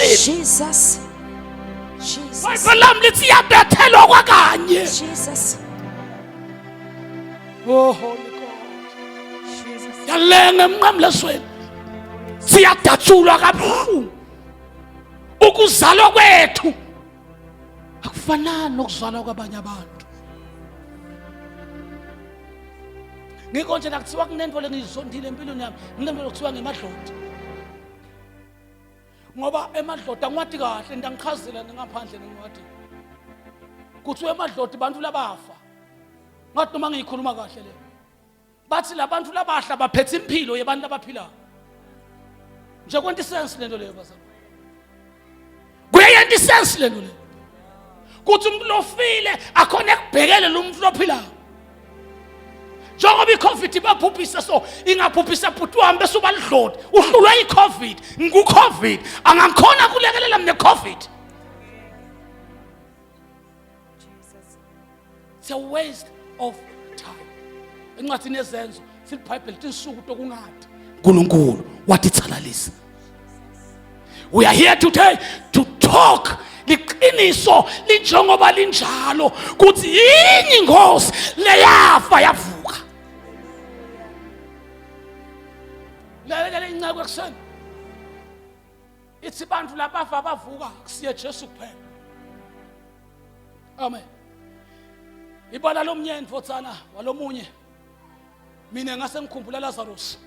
Jesus. Jesus. Jesus. Oh Holy God. Jesus. Yalenga emnqamlesweni. Siyadatshulwa kabuhlungu. Ukuzalwa kwethu akufanani nokuzalwa kwabanye abantu. Ngikho nje nakuthiwa kunento lengizondile empilweni yami, kunento lokuthiwa ngemadlozi. Ngoba emadloda ngwathi kahle ndangichazela ngaphandle ngwathi kuthiwa emadloda abantu labafa ngathi noma ngiyikhuluma kahle le bathi labantu labahla baphethe impilo yabantu abaphilayo nje kwenti sense lento leyo bazama kuyenti sense lento leyo kuthi umuntu lofile akhona ekubhekele lo muntu lophilayo njengoba iCovid ibaphuphisa so ingaphuphisa bhuti wami bese uba lidlodi uhlulwa iCovid nguCovid angakhona kulekelela mina iCovid. It's a waste of time. Encwadini yezenzo siBhayibheli tinsuku tokungadi uNkulunkulu wathi thalalisa. We are here today to talk liqiniso linjengoba linjalo kuthi yini ingozi leyafa yavuka. Lalela inceke kuseni ithi bantu labafa bavuka kusiye Jesu kuphela. Amen. Ibala lomnyeni fotsana walomunye mina ngase ngikhumbula Lazarus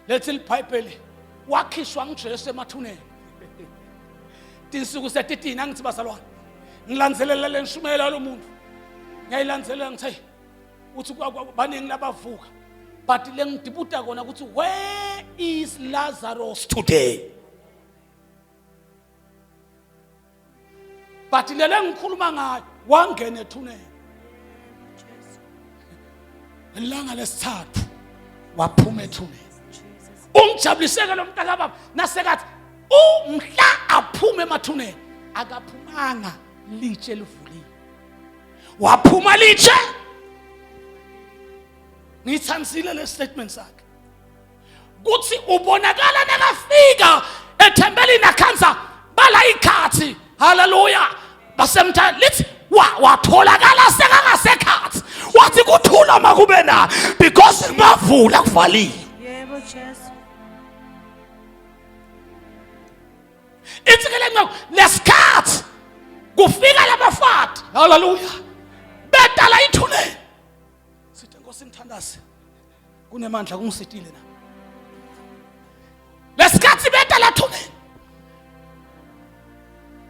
lethi iBhayibheli wakhishwa nguJesu emathuneni tinsuku se13 angithi bazalwane ngilandzelela lenshumela lo muntu ngiyayilandzelela ngithi uthi baningi labavuka but lengidibuta kona ukuthi where is Lazarus today but lele ngikhuluma ngayo wangena ethuneni ilanga lesithathu waphuma ethuneni ungijabuliseke lo mntaka baba nasekathi umhla aphume emathuneni akaphumanga litshe livulile waphuma litshe ngithansile le statement sakhe kuthi ubonakala nakafika ethembelini akhanza bala ikhathi haleluya basemtha lithi watholakala sekangasekhathi wathi kuthula makube na because ngavula kuvalile. Yebo Jesu. Ithi ke lenqo lesikhathi kufika labafati haleluya bedala ithuneni sithi Nkosi ngithandaze kunemandla kungisitile na lesikhathi bedala ithuneni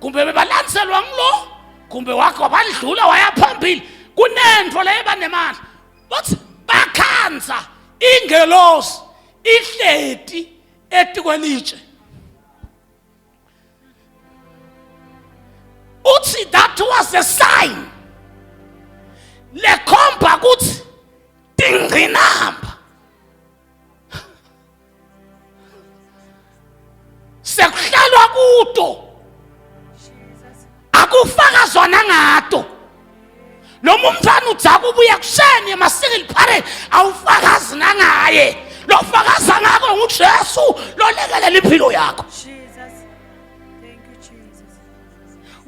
kumbe bebalanselwa ngilo kumbe wakho wabadlula wayaphambili kunento leyo banemandla bathi bakhanza ingelosi ihleti etikwelitshe uthi that was a sign lekhomba kuthi tingqinamba sekuhlalwa kuto akazwana ngato noma umfana udzaka ubuya kuseni emasikili parade awufakazi nangaye lofakaza ngako nguJesu lolekelela impilo yakho. Jesus. Thank you, Jesus.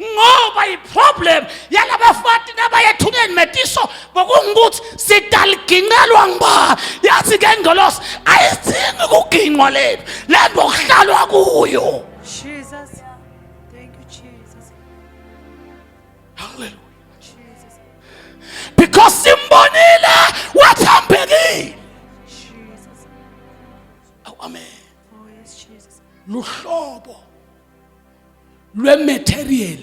Ngoba iproblem yalabafati nabayethuneni metiso bokungukuthi sidaliginqelwa ngba yathi ke ngolosi ayidingi ukuginqwa lephi lento okuhlalwa kuyo. Jesus. Thank you, Jesus. Hallelujah. Jesus. Because simbonile wathambekile. Jesus. Amen. Oh, yes, Jesus. Luhlobo lwematerial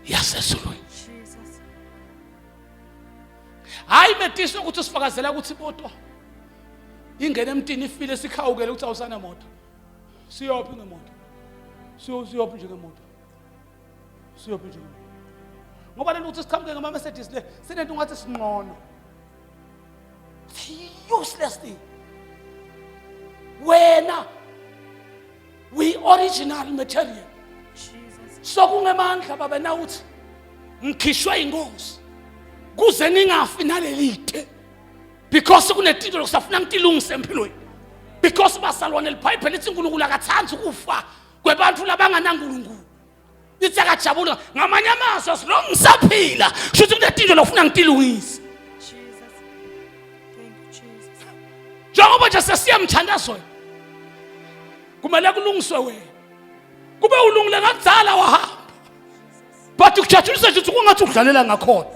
yasezulwini. Jesus. Hayi metiso ukuthi sifakazela ukuthi imoto ingene emntini ifile sikhawukele ukuthi awusana moto. Siyophi ngemoto? Siyophi nje ngemoto? Siyophi nje ngemoto? Ngoba lento ukuthi siqhamuke ngama Mercedes le sinento ngathi sinqono. Useless thing. Wena we original material. Jesus. So kungemandla baba na uthi ngikhishwe inkosi kuze ningafi nalelite because kunetinto lokusafuna ngitilungise empilweni because basalwane liPhayibheli lithi uNkulunkulu akathandi ukufa kwebantu labangenaNkulunkulu lithi akajabula ngamanye amazwi silongisaphila shuthi kunetinto lokufuna ngitilungise. Jesus. Thank you, Jesus. Njengoba nje sesiyamthandazweni kumele kulungiswe wena kube ulungile ngakuzala wahamba but ukujatshulisa nje kungathi ukudlalela ngakhona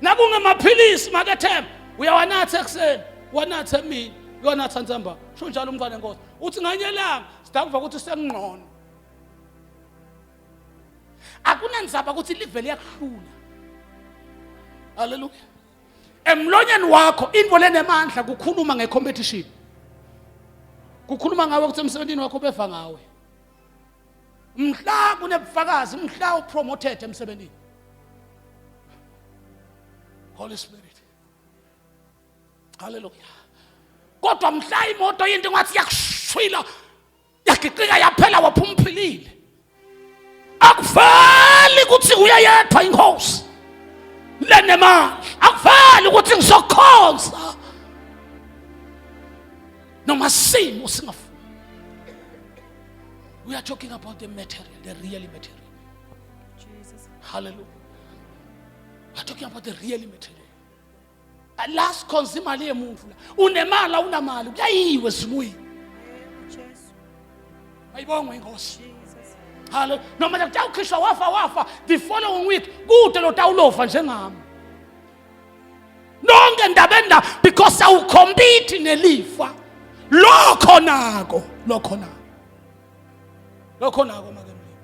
nakungemaphilisi makethemba uyawanatha ekseni wanatha emini uyanatha ntsamba sho njalo umfana enkosi uthi nganyelanga sidakuva ukuthi sengqono akunandzaba ukuthi live liyakuhlula. Hallelujah. Emlonyeni wakho into lenemandla kukhuluma ngecompetition kukhuluma ngawe ukuthi emsebenzini wakho beva ngawe mhla kunebufakazi mhla upromoted emsebenzini. Holy Spirit. Hallelujah. Kodwa mhla imoto into ngathi yakushwila yagiqika yaphela waphumphilile akuvali ukuthi uyayethwa inkosi lenemali akuvali ukuthi ngizokhonza noma simo singafuni. We are talking about the material, the real material. Jesus. Hallelujah. We are talking about the real material. Last consumer le muntu la unemali unamali uyayiwe ezulwini. Jesus. Ayibonga inkosi. Jesus. Hallelujah. Noma nje ukhishwa wafa the following week kude lo tawulofa njengami. Nonke ndabenda because awucompete nelifa. Lokho nako makemli.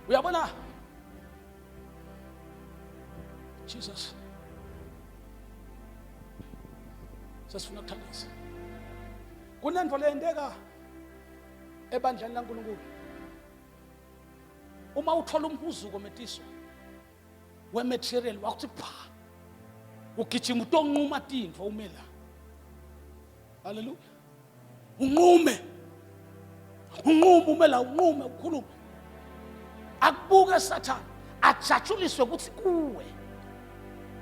Uyabona Jesus. Sasifuna ukuthandaza. Kunento leyendeka ebandleni laNkulunkulu. Uma uthola umhuzuko metiso wematerial wakuthi pha ugijima utonquma tindvo umela. Hallelujah. Unqume umela unqume ukhuluma akubuke Satan ajatshuliswe ukuthi kuwe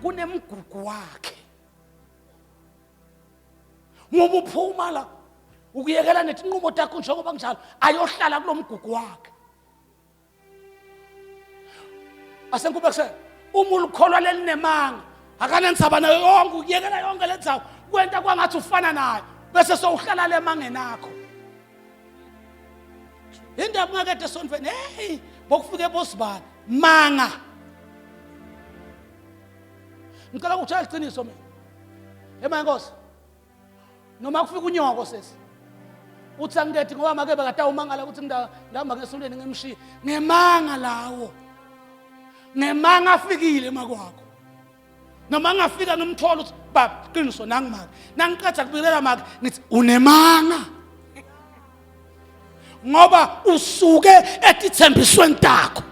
kunemgugu wakhe ngoba uphuma la ukuyekela netinqumo takho njengoba kunjalo ayohlala kulomgugu wakhe. Asenkube kuse uma ulikholwa lelinemanga akanentsaba nayo yonke ukuyekela yonke lentsawo kwenta kwangathi ufana naye bese sowuhlala lemangenakho. Indaba ngakade sonfene hey bokufike bosibani manga ngicela ukuthi ayiqiniso mina emankosi noma kufika unyoko sesi uthi angidethi ngoba make bekade umangala ukuthi ngihamba ngesolweni ngemshiya ngemanga lawo ngemanga afikile emakwakho noma ngafika ngimthola uthi baba qiniso nangimake nangiqeda kubilela make ngithi unemanga ngoba usuke etithembisweni takho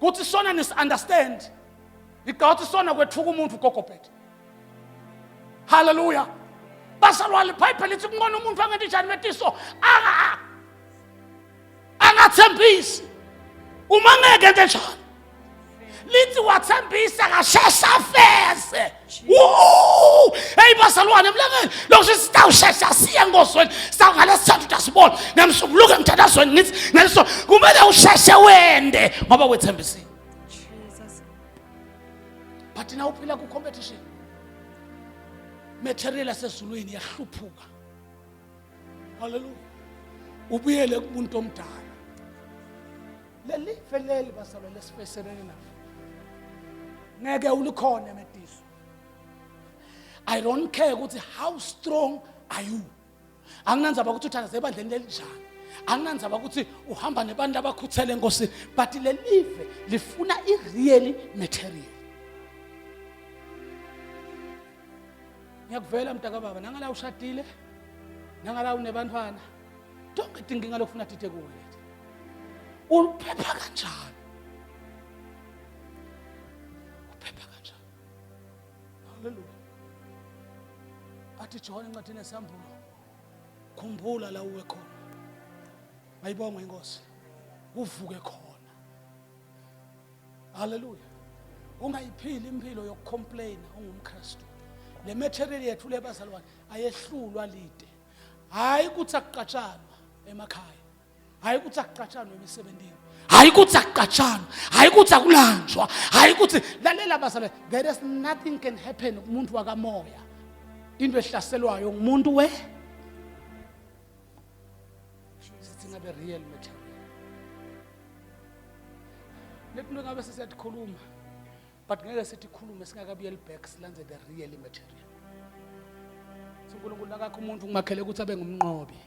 kuthi sona understand ikawuthi sona kwethuka umuntu ukokophethe. Hallelujah. Basalwa liPhayibheli lithi kungona umuntu angenze njani metiso ungathembisi uma ngeke ente njalo lithi wathembisa kashesha feze hey bazalwane emlangeni lokho sitawushesha siya ngosweni sawungalesithathu dasibona nemsukuluke emthandazweni ngithi ngeliso kumele usheshe wende ngoba wethembisile Jesus. but na uphila ku competition material asezulwini yahluphuka haleluya ubuyele kumuntu omdala leli feleli basalwa lesifeselene nabo ngeke ulikhona emediso I don't care ukuthi how strong are you anginanzaba ukuthi uthanda ebandleni lelijana anginanzaba ukuthi uhamba nebantu abakhuthele enkosini but lelive lifuna i-real material ngiyakuvela mntaka baba nangala ushadile nangala unebantwana donke inkinga lokufuna tithe kuwe lethi uphepha kanjani uphepha kanjani haleluya athi John encwadini esambulo khumbula la uwe khona mayibonga inkosi uvuke khona haleluya ungayiphili impilo yokucomplain ungumKristu le material yethu lebazalwane ayehlulwa lide hayi ukuthi akuqatshanwa emakhaya hayi ukuthi akuqatshanwa emisebenzini hayi ukuthi akuqatshanwa hayi ukuthi akulanjwa hayi ukuthi lalela bazalwane there is nothing can happen kumuntu wakamoya into ehlaselwayo ngumuntu sidinga the real material letinto ngabe sesiyakhuluma but ngeke sithi khulume singakabuyeli back silanze the real material uNkulunkulu nakakho umuntu ungakhele ukuthi abe ngumnqobi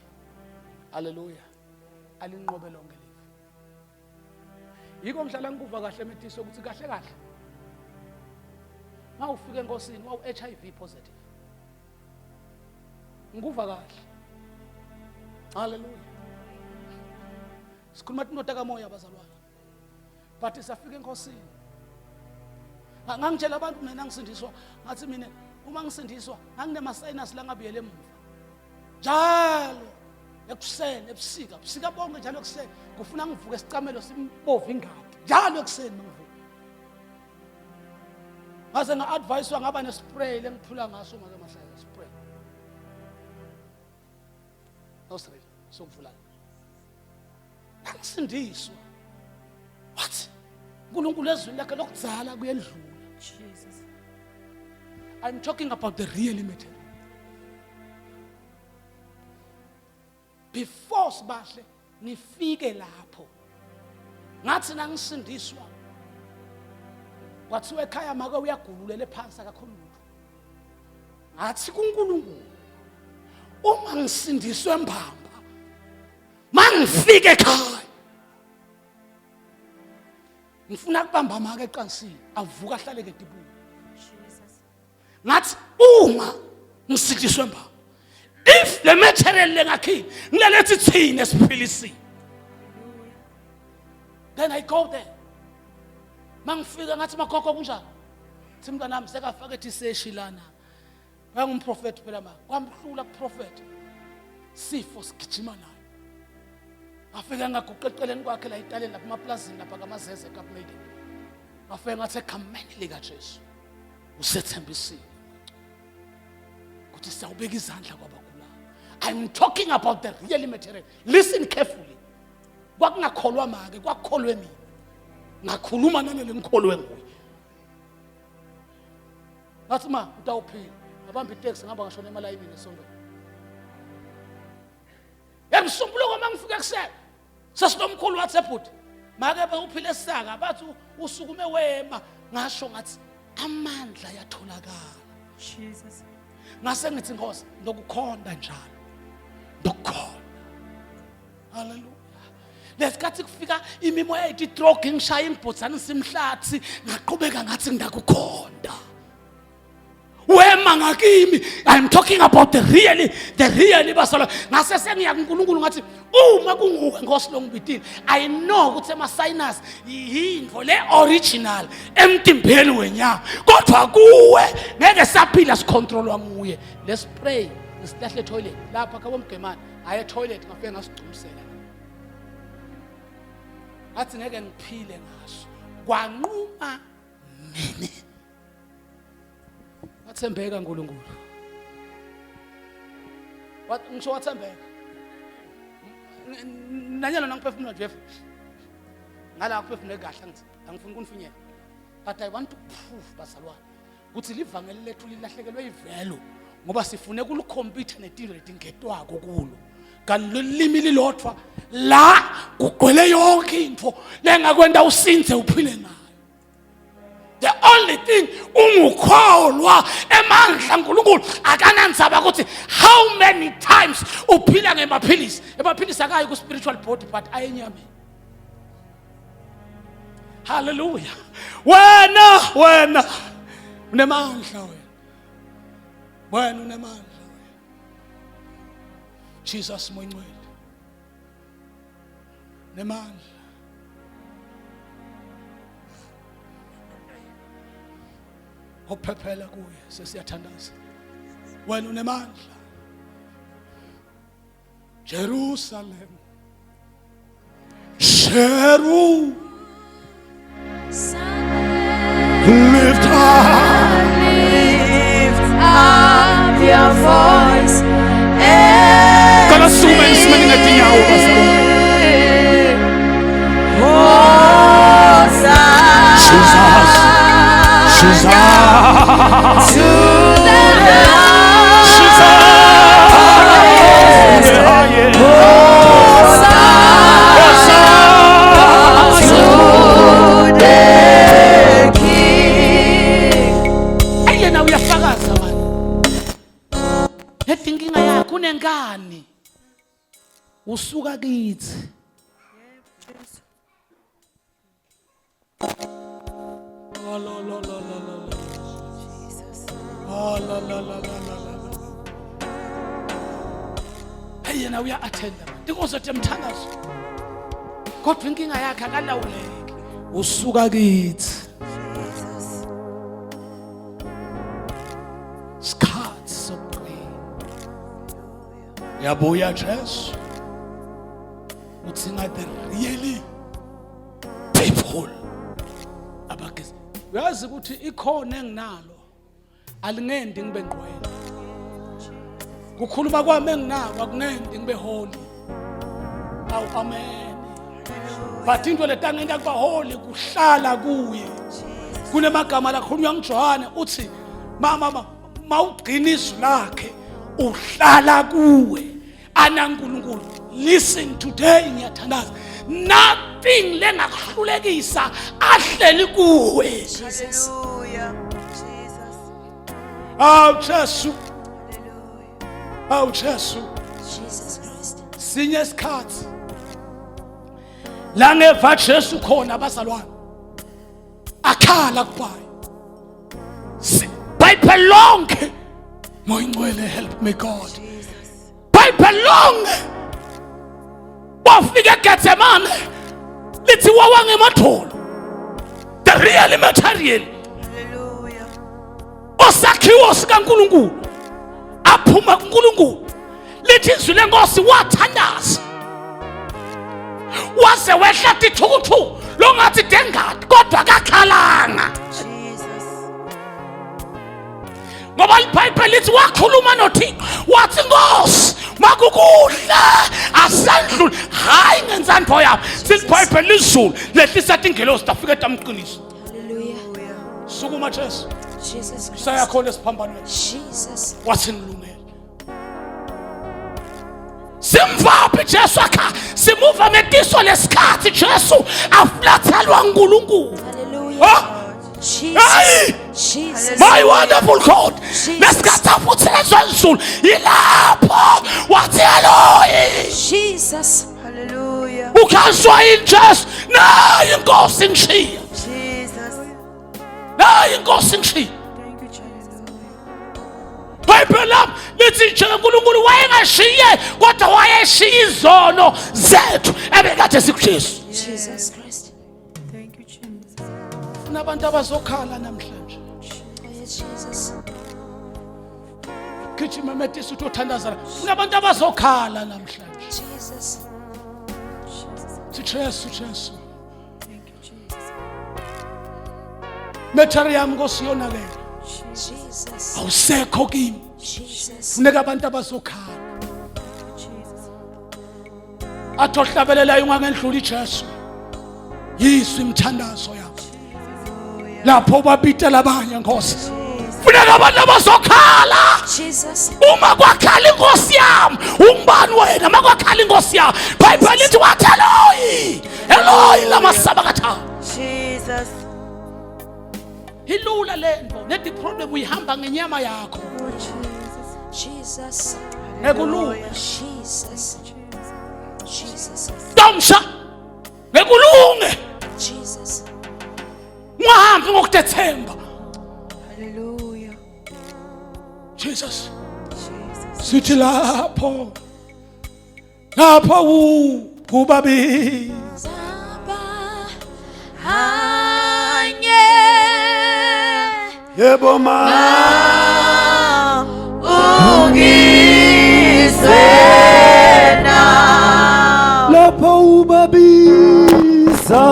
haleluya alinqobe lonke live yiko ngihlala ngikuva kahle emetiso ukuthi kahle kahle mawufika enkosini wawu HIV positive ngikuva kahle haleluya sikhuluma indoda kamoya abazalwane but safika enkosini ngangitshela abantu mina ngisindiswa ngathi mina uma ngisindiswa ngangine sinus la ngabuyele emuva njalo ekuseni ebusika bonke njalo ekuseni kufuna ngivuke sicamelo simbova ingadi njalo ekuseni ngivuka ngaze nga-advise ngaba nespray lengiphula ngaso make mahlaya spray Australia sokuvulana ngisindiswa what uNkulunkulu ezweni lakhe lokudzala kuyendlula Jesus. I'm talking about the real material before sibahle nifike lapho ngathi nangisindiswa kwathiwa ekhaya make uyagululela phansi akakhona umuntu ngathi kuNkulunkulu uma ngisindiswe mbamba mangifike ekhaya ngifuna kubamba amake eqansini avuka ahlaleke edibuni Jesus. ngathi uma ngisindiswe mbamba if the material lengakhini ngilalethi thina esiphilisini then I go there mangifika ngathi makhokho kunjani thi mntanami sekafaka ethi seshi lana ngumprofeti phela manje kwamhlula kuprofeti sifo sigijima nayo afika ngaguqeqeleni kwakhe la italeni lapha emaplazini lapha kaMazeze kaPlady afika ngathi egameni lika Jesu usethembisile ukuthi siyawubeka izandla kwabagulayo I'm talking about the real material listen carefully kwakungakholwa make kwakholwe mina ngakhuluma nane ngikholwe nguye ngathi ma utawuphila ngabamba itaxi ngaba ngashona emalayinini esontweni emsumbuluko mangifika kuseni sesinomkhulu wathi ebhuti make uphile esaka bathi usukume wema ngasho ngathi amandla yatholakala Jesus. ngase ngithi Nkosi ndokukhonda njalo ndokukhonda haleluya lesikhathi kufika imimoya ethi drogi ngishaya imbhotsana simhlathi ngaqhubeka ngathi ngidakukhonda wema ngakimi I'm talking about the real basala ngase sengiya kuNkulunkulu ngathi uma kunguwe Nkosi longibitile I know ukuthi ema sinus yindvo le original emtimbeni wenyama kodwa kuwe ngeke saphila sicontrolwa nguye le spray isihlahle toilet lapha kabomgemani aye toilet ngafike ngasigcumisela athi ngeke ngiphile ngaso kwanquma mina wathembeka uNkulunkulu ngisho wathembeka nanyalo nangiphefumula nje ngala kuphefumula kahle ngithi angifuni ukunifinyela but I want to prove bazalwane ukuthi livangeli lethu lilahlekelwe ivelo ngoba sifune kulukhompyutha netinto letingedwako kulo kanti lolimi lilodwa la kugcwele yonke into lengakwenda usinze uphile ngayo. The only thing ungukholwa emandla uNkulunkulu akanandzaba ukuthi how many times uphila ngemaphilisi emaphilisi akayi ku spiritual body but ayenyameni. Hallelujah. Wena unemandla wena unemandla Jesus moyingcwele nemandla ophephela kuye sesiyathandaza wena unemandla Jerusalem lift up your voice. Kana suma isimani ngatinyawo bazalwane. Jesus. To the ngani usuka kithi hey yena uya attend because temthandazo kodwa inkinga yakhe akalawuleki usuka kithi yabuya Jesu uthi ngathi really people abakezi uyazi ukuthi ikhona enginalo alingendi ngibe ngqwele kukhuluma kwami enginako akungendi ngibe holy awu amen but into letangenda kuba holy kuhlala kuye kunemagama lakhulunywa nguJohane uthi mama mawugcinisa lakhe uhlala kuwe ana uNkulunkulu. Listen today ngiyathandaza nothing lengakuhlulekisa ahleli kuwe. Hallelujah. Jesus. Awu Jesu. Awu Jesu. Jesus Christ. Sinye isikhathi la ngeva Jesu khona abazalwane akhala kubayo Bible lonke moyingcwele help me God. Bible long wafika eGetsemane lithi wawa ngematholo the real material. Hallelujah. Osakhiwo sikaNkulunkulu aphuma kuNkulunkulu lithi izwi lenkosi wathandaza wase wehla tithukuthu longathi dengadi kodwa akakhalanga. Ngoba iBhayibheli lithi wakhuluma noThixo wathi Nkosi makukudla asandluli hayi ngenzandvo yami siBhayibheli lizulu lehlisa ingelosi tafika etamqinisa. Hallelujah. Sukuma Jesu Jesus Christ. sayakhona esiphambanweni Jesus. wathi ngilungele simvaphi Jesu akha simuva ngetiso lesikhathi Jesu aflathalwa uNkulunkulu. Hallelujah. Hey! Jesus. My wonderful God. Lesikhathi futhi lezulu ilapho wathi Elohi. Jesus. Hallelujah. Ukhashwa inJesu nayi inkosi ngishiya. Jesus. Nayi inkosi ngishiya. Thank you, Jesus. Bible lithi nje uNkulunkulu wayengashiye kodwa wayeshiya izono zethu ebekade sikuJesu. Jesus Christ. Thank you, Jesus. Nabantu abazokhala namhlanje. Oh, yes, Jesus. Gijima metisa uthandazana. Kunabantu abazokhala namhlanje. Jesus. Jesu Metari yami Nkosi yonakele. Jesus. Awusekho kimi. Jesus. Funeka abantu abazokhala. Athi ohlabelela ungangendlula iJesu. Yiswa imithandazo yakho. Lapho babitela abanye Nkosi. Funeka abantu abazokhala. Jesus. Uma kwakhala inkosi yami, ungubani wena makwakhala inkosi yami? Bible lithi wathi Eloi, Eloi lama sabakatha. Jesus. Ilula lento, nethi problem uyihamba ngenyama yakho. Jesus. Nekulunga. Jesus. Jesus. Domsha. Nekulunge. Jesus. Ungahambi ngokudethemba. Hallelujah. Jesus. Jesus. Sithi lapho ubabi. Zaba hanye. Yebo ma Ungisena. lapho ubabisa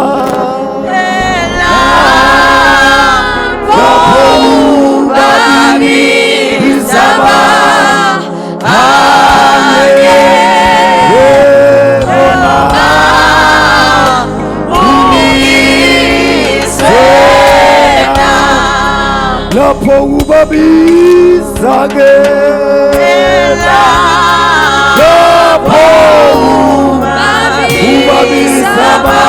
lapho ubabisa ke lapho ubabisa ba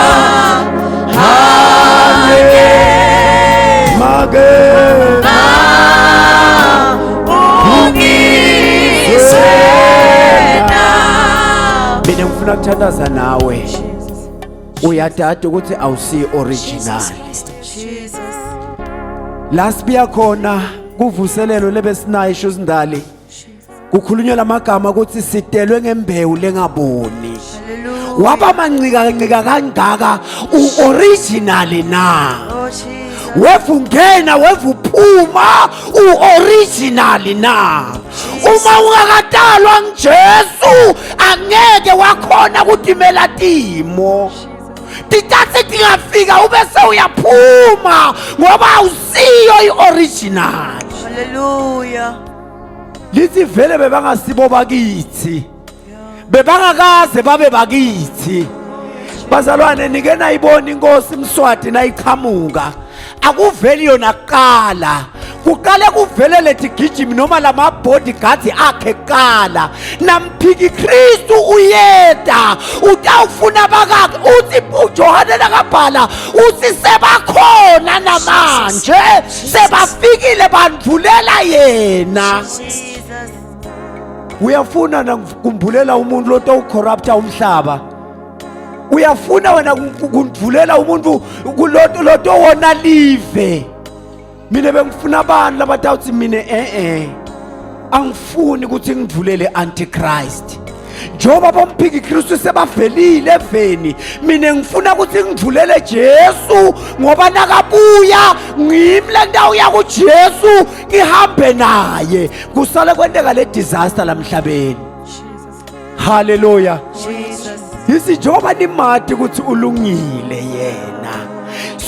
hanye mage mina ngifuna ukuthandaza nawe uyadada ukuthi awusi original Jesus. la sibiya khona kuvuselelo lebesinayo isho izindali kukhulunywa lamagama ukuthi sidelwe ngembewu lengaboni waba mancika kangaka uoriginal na Oh, Jesus. wevungena wevuphuma uoriginal na uma ungakatalwa ngeJesu angeke wakhona kutimela timo titatse tingafika ube sewuyaphuma ngoba awusiyo ioriginal Hallelujah. lithi vele bebangasibo bakithi bebangakaze babe bakithi bazalwane nike nayibona inkosi Mswati nayiqhamuka akuveli yona kuqala kuqale kuvele lethi gijimi noma lama bodyguards akhe kuqala namphiki Kristu uyeda utawufuna bakake uthi uJohane nakabhala uthi sebakhona namanje sebafikile bandvulela yena Jesus. uyafuna nakumbulela umuntu lotawucorrupta umhlaba uyafuna wena kundvulela umuntu kuloto wona live mina bengifuna abantu labatawuthi mina angifuni ukuthi ngidvulele antichrist njoba bomphiki Kristu sebavelile eveni mina ngifuna ukuthi ngidvulele Jesu ngoba nakabuya ngimle ndawo yakuJesu ngihambe naye kusale kwenteka le disaster lamhlabeni haleluya yisi njoba nimati ukuthi ulungile yena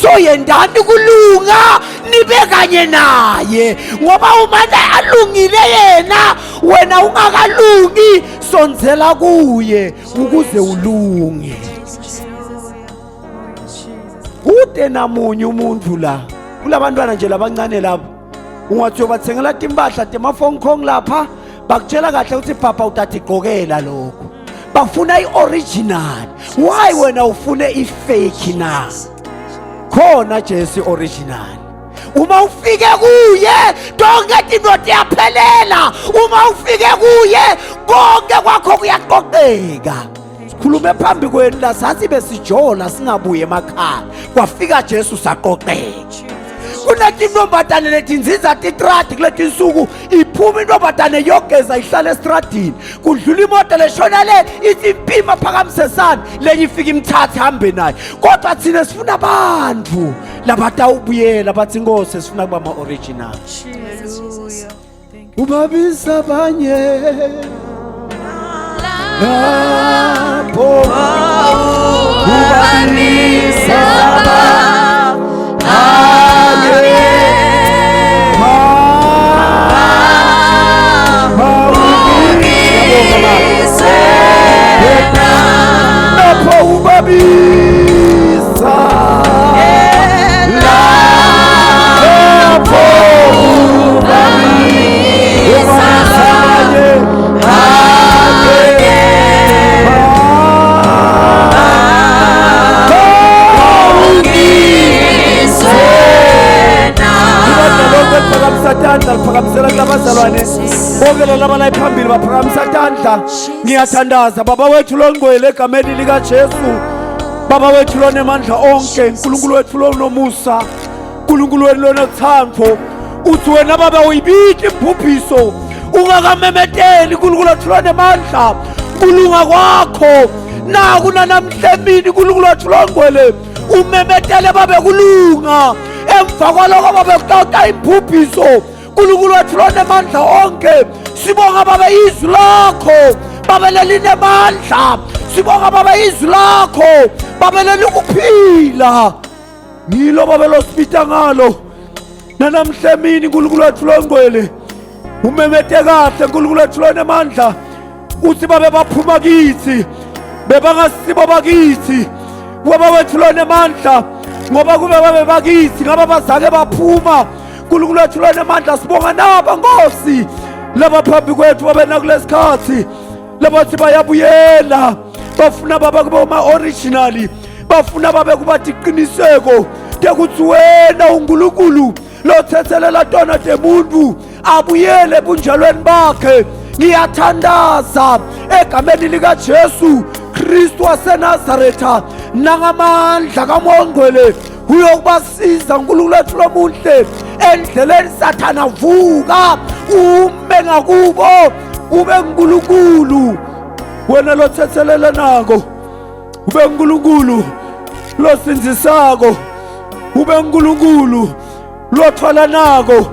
so yendani kulunga nibe kanye naye ngoba umane alungile yena wena ungakalungi sonzela kuye ukuze ulunge ude namunye umuntu la kulabantwana nje labancane labo ungathi uyobathengela timpahla tema-phone kong lapha bakutshela kahle ukuthi papa utati gqokela lokho bafuna i-original why wena ufune i-fake na khona Jesu original uma ufike kuye tonke tinto tiyaphelela uma ufike kuye konke kwakho kuyaqoqeka sikhulume phambi kwenu la sathi besijola singabuye emakhaya kwafika Jesu saqoqeka kunetintombatane letinziza titradi kuleti nsuku iphuma intombatane yogeza ihlala estradini kudlula imoto leshona le ithi impima phakamisesana lenye ifika imthathe hambe naye kodwa thina sifuna abantu labatawubuyela bathi Nkosi sifuna kuba ma-original Hallelujah. ubabisa abanye lapho ubabisa abanye ababili baphakamisa tandla. Ngiyathandaza baba wethu longcwele egameni lika Jesu. Baba wethu lonemandla onke, uNkulunkulu wethu lonomusa, uNkulunkulu wethu lonothando. Uthi wena baba uyibiki ibhubhiso ungakamemeteli, uNkulunkulu wethu lonemandla. Kulunga kwakho naku nanamhlemini, uNkulunkulu wethu longcwele umemetele babe kulunga. Emva kwaloko babe kutata ibhubhiso, uNkulunkulu wethu lonemandla onke. Sibonga baba izwi lakho babe linemandla. Sibonga baba izwi lakho babe likuphila. Ngilo babe losibita ngalo nanamhlemini, uNkulunkulu wethu longcwele umemete kahle, uNkulunkulu wethu lonemandla. Uthi babe baphuma kithi bebangasibo bakithi, baba wethu lonemandla ngoba kube babe bakithi ngaba bazake baphuma. uNkulunkulu wethu lonemandla sibonga naba Nkosi laba phambi kwethu babe nakulesikhathi labathi bayabuyela, bafuna baba kube ma originally, bafuna babe kuba diqiniseko tekuthi wena uNkulunkulu lothethelela tona temuntu abuyele bunjalweni bakhe. Ngiyathandaza egameni lika Jesu Kristu waseNazaretha nangamandla kaMongcwele uyokubasiza uNkulunkulu wethu lomuhle endleleni. Sathana vuka ume ngakubo, ube uNkulunkulu wena lothethelela nako, ube uNkulunkulu losinzisako, ube uNkulunkulu lothwala nako.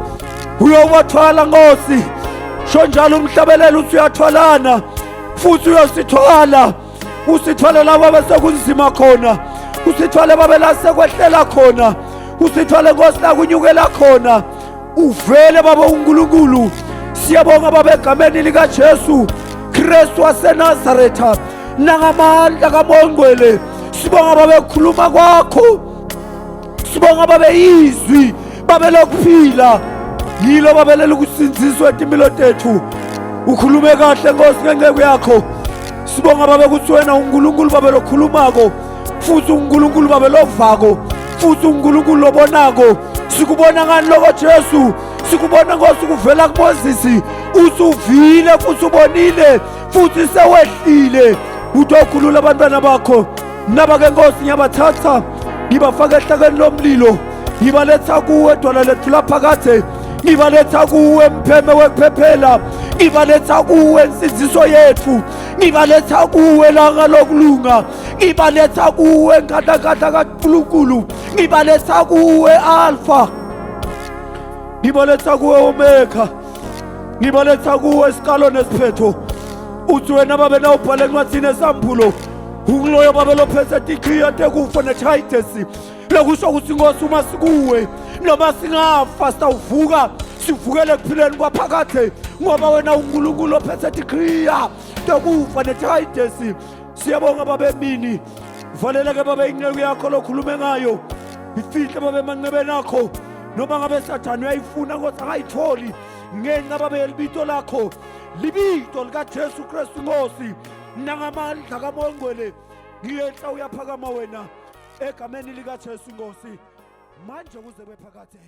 Uyobathwala Nkosi, sho njalo umhlabelelo uthi uyathwalana futhi uyosithwala. Usithwale labo abasekunzima khona, usithwale babe la sekwehlela khona, usithwale Nkosi la kunyukela khona. Uvele baba uNkulunkulu. Siyabonga baba egameni lika Jesu Kristu waseNazaretha nangamandla kaMongcwele. Sibonga baba ukukhuluma kwakho, sibonga baba izwi babe lokuphila. Yilo babe lelukusinziswa etimilo tethu. Ukhulume kahle Nkosi ngenceku yakho. Sibonga babe ukuthi wena uNkulunkulu babe lokhulumako, futhi uNkulunkulu babe lovako, futhi uNkulunkulu lobonako. Sikubona ngani lokho Jesu? Sikubona Nkosi kuvela kuMoses, usuvile futhi ubonile futhi sewehlile. Utokhulula abantwana bakho naba ke Nkosi ngiyabathatha ngibafaka ehlakeni lomlilo, ngibaletha kuwe dwala lethu laphakade, ngibaletha kuwe mpheme wekuphephela, ngibaletha kuwe insinziso yethu, ngibaletha kuwe langa lokulunga, ngibaletha kuwe nkatha kaNkulunkulu, ngibaletha kuwe Alpha, ngibaletha kuwe Omega, ngibaletha kuwe isikalo nesiphetho. Uthi wena babe na ubhale encwadini esambulo, ungiloyo babe lophethe tikhiya tekufa nethayitesi. Lokusho ukuthi Nkosi uma sikuwe noma singafa sawuvuka sivukele kuphileni kwaphakade, ngoba wena uNkulunkulu ophethe tikhiya tekufa nethayitesi. Siyabonga babe emini, valeleke babe inceku yakho lokhulume ngayo, ifihle babe emanqebeni akho. Noma ngabe Sathane uyayifuna Nkosi angayitholi ngenxa babe yelibito lakho, libito lika Jesu Kristu Nkosi nangamandla kaMongcwele. Ngiyehla uyaphakama wena egameni lika Jesu Nkosi manje kuze bephakade.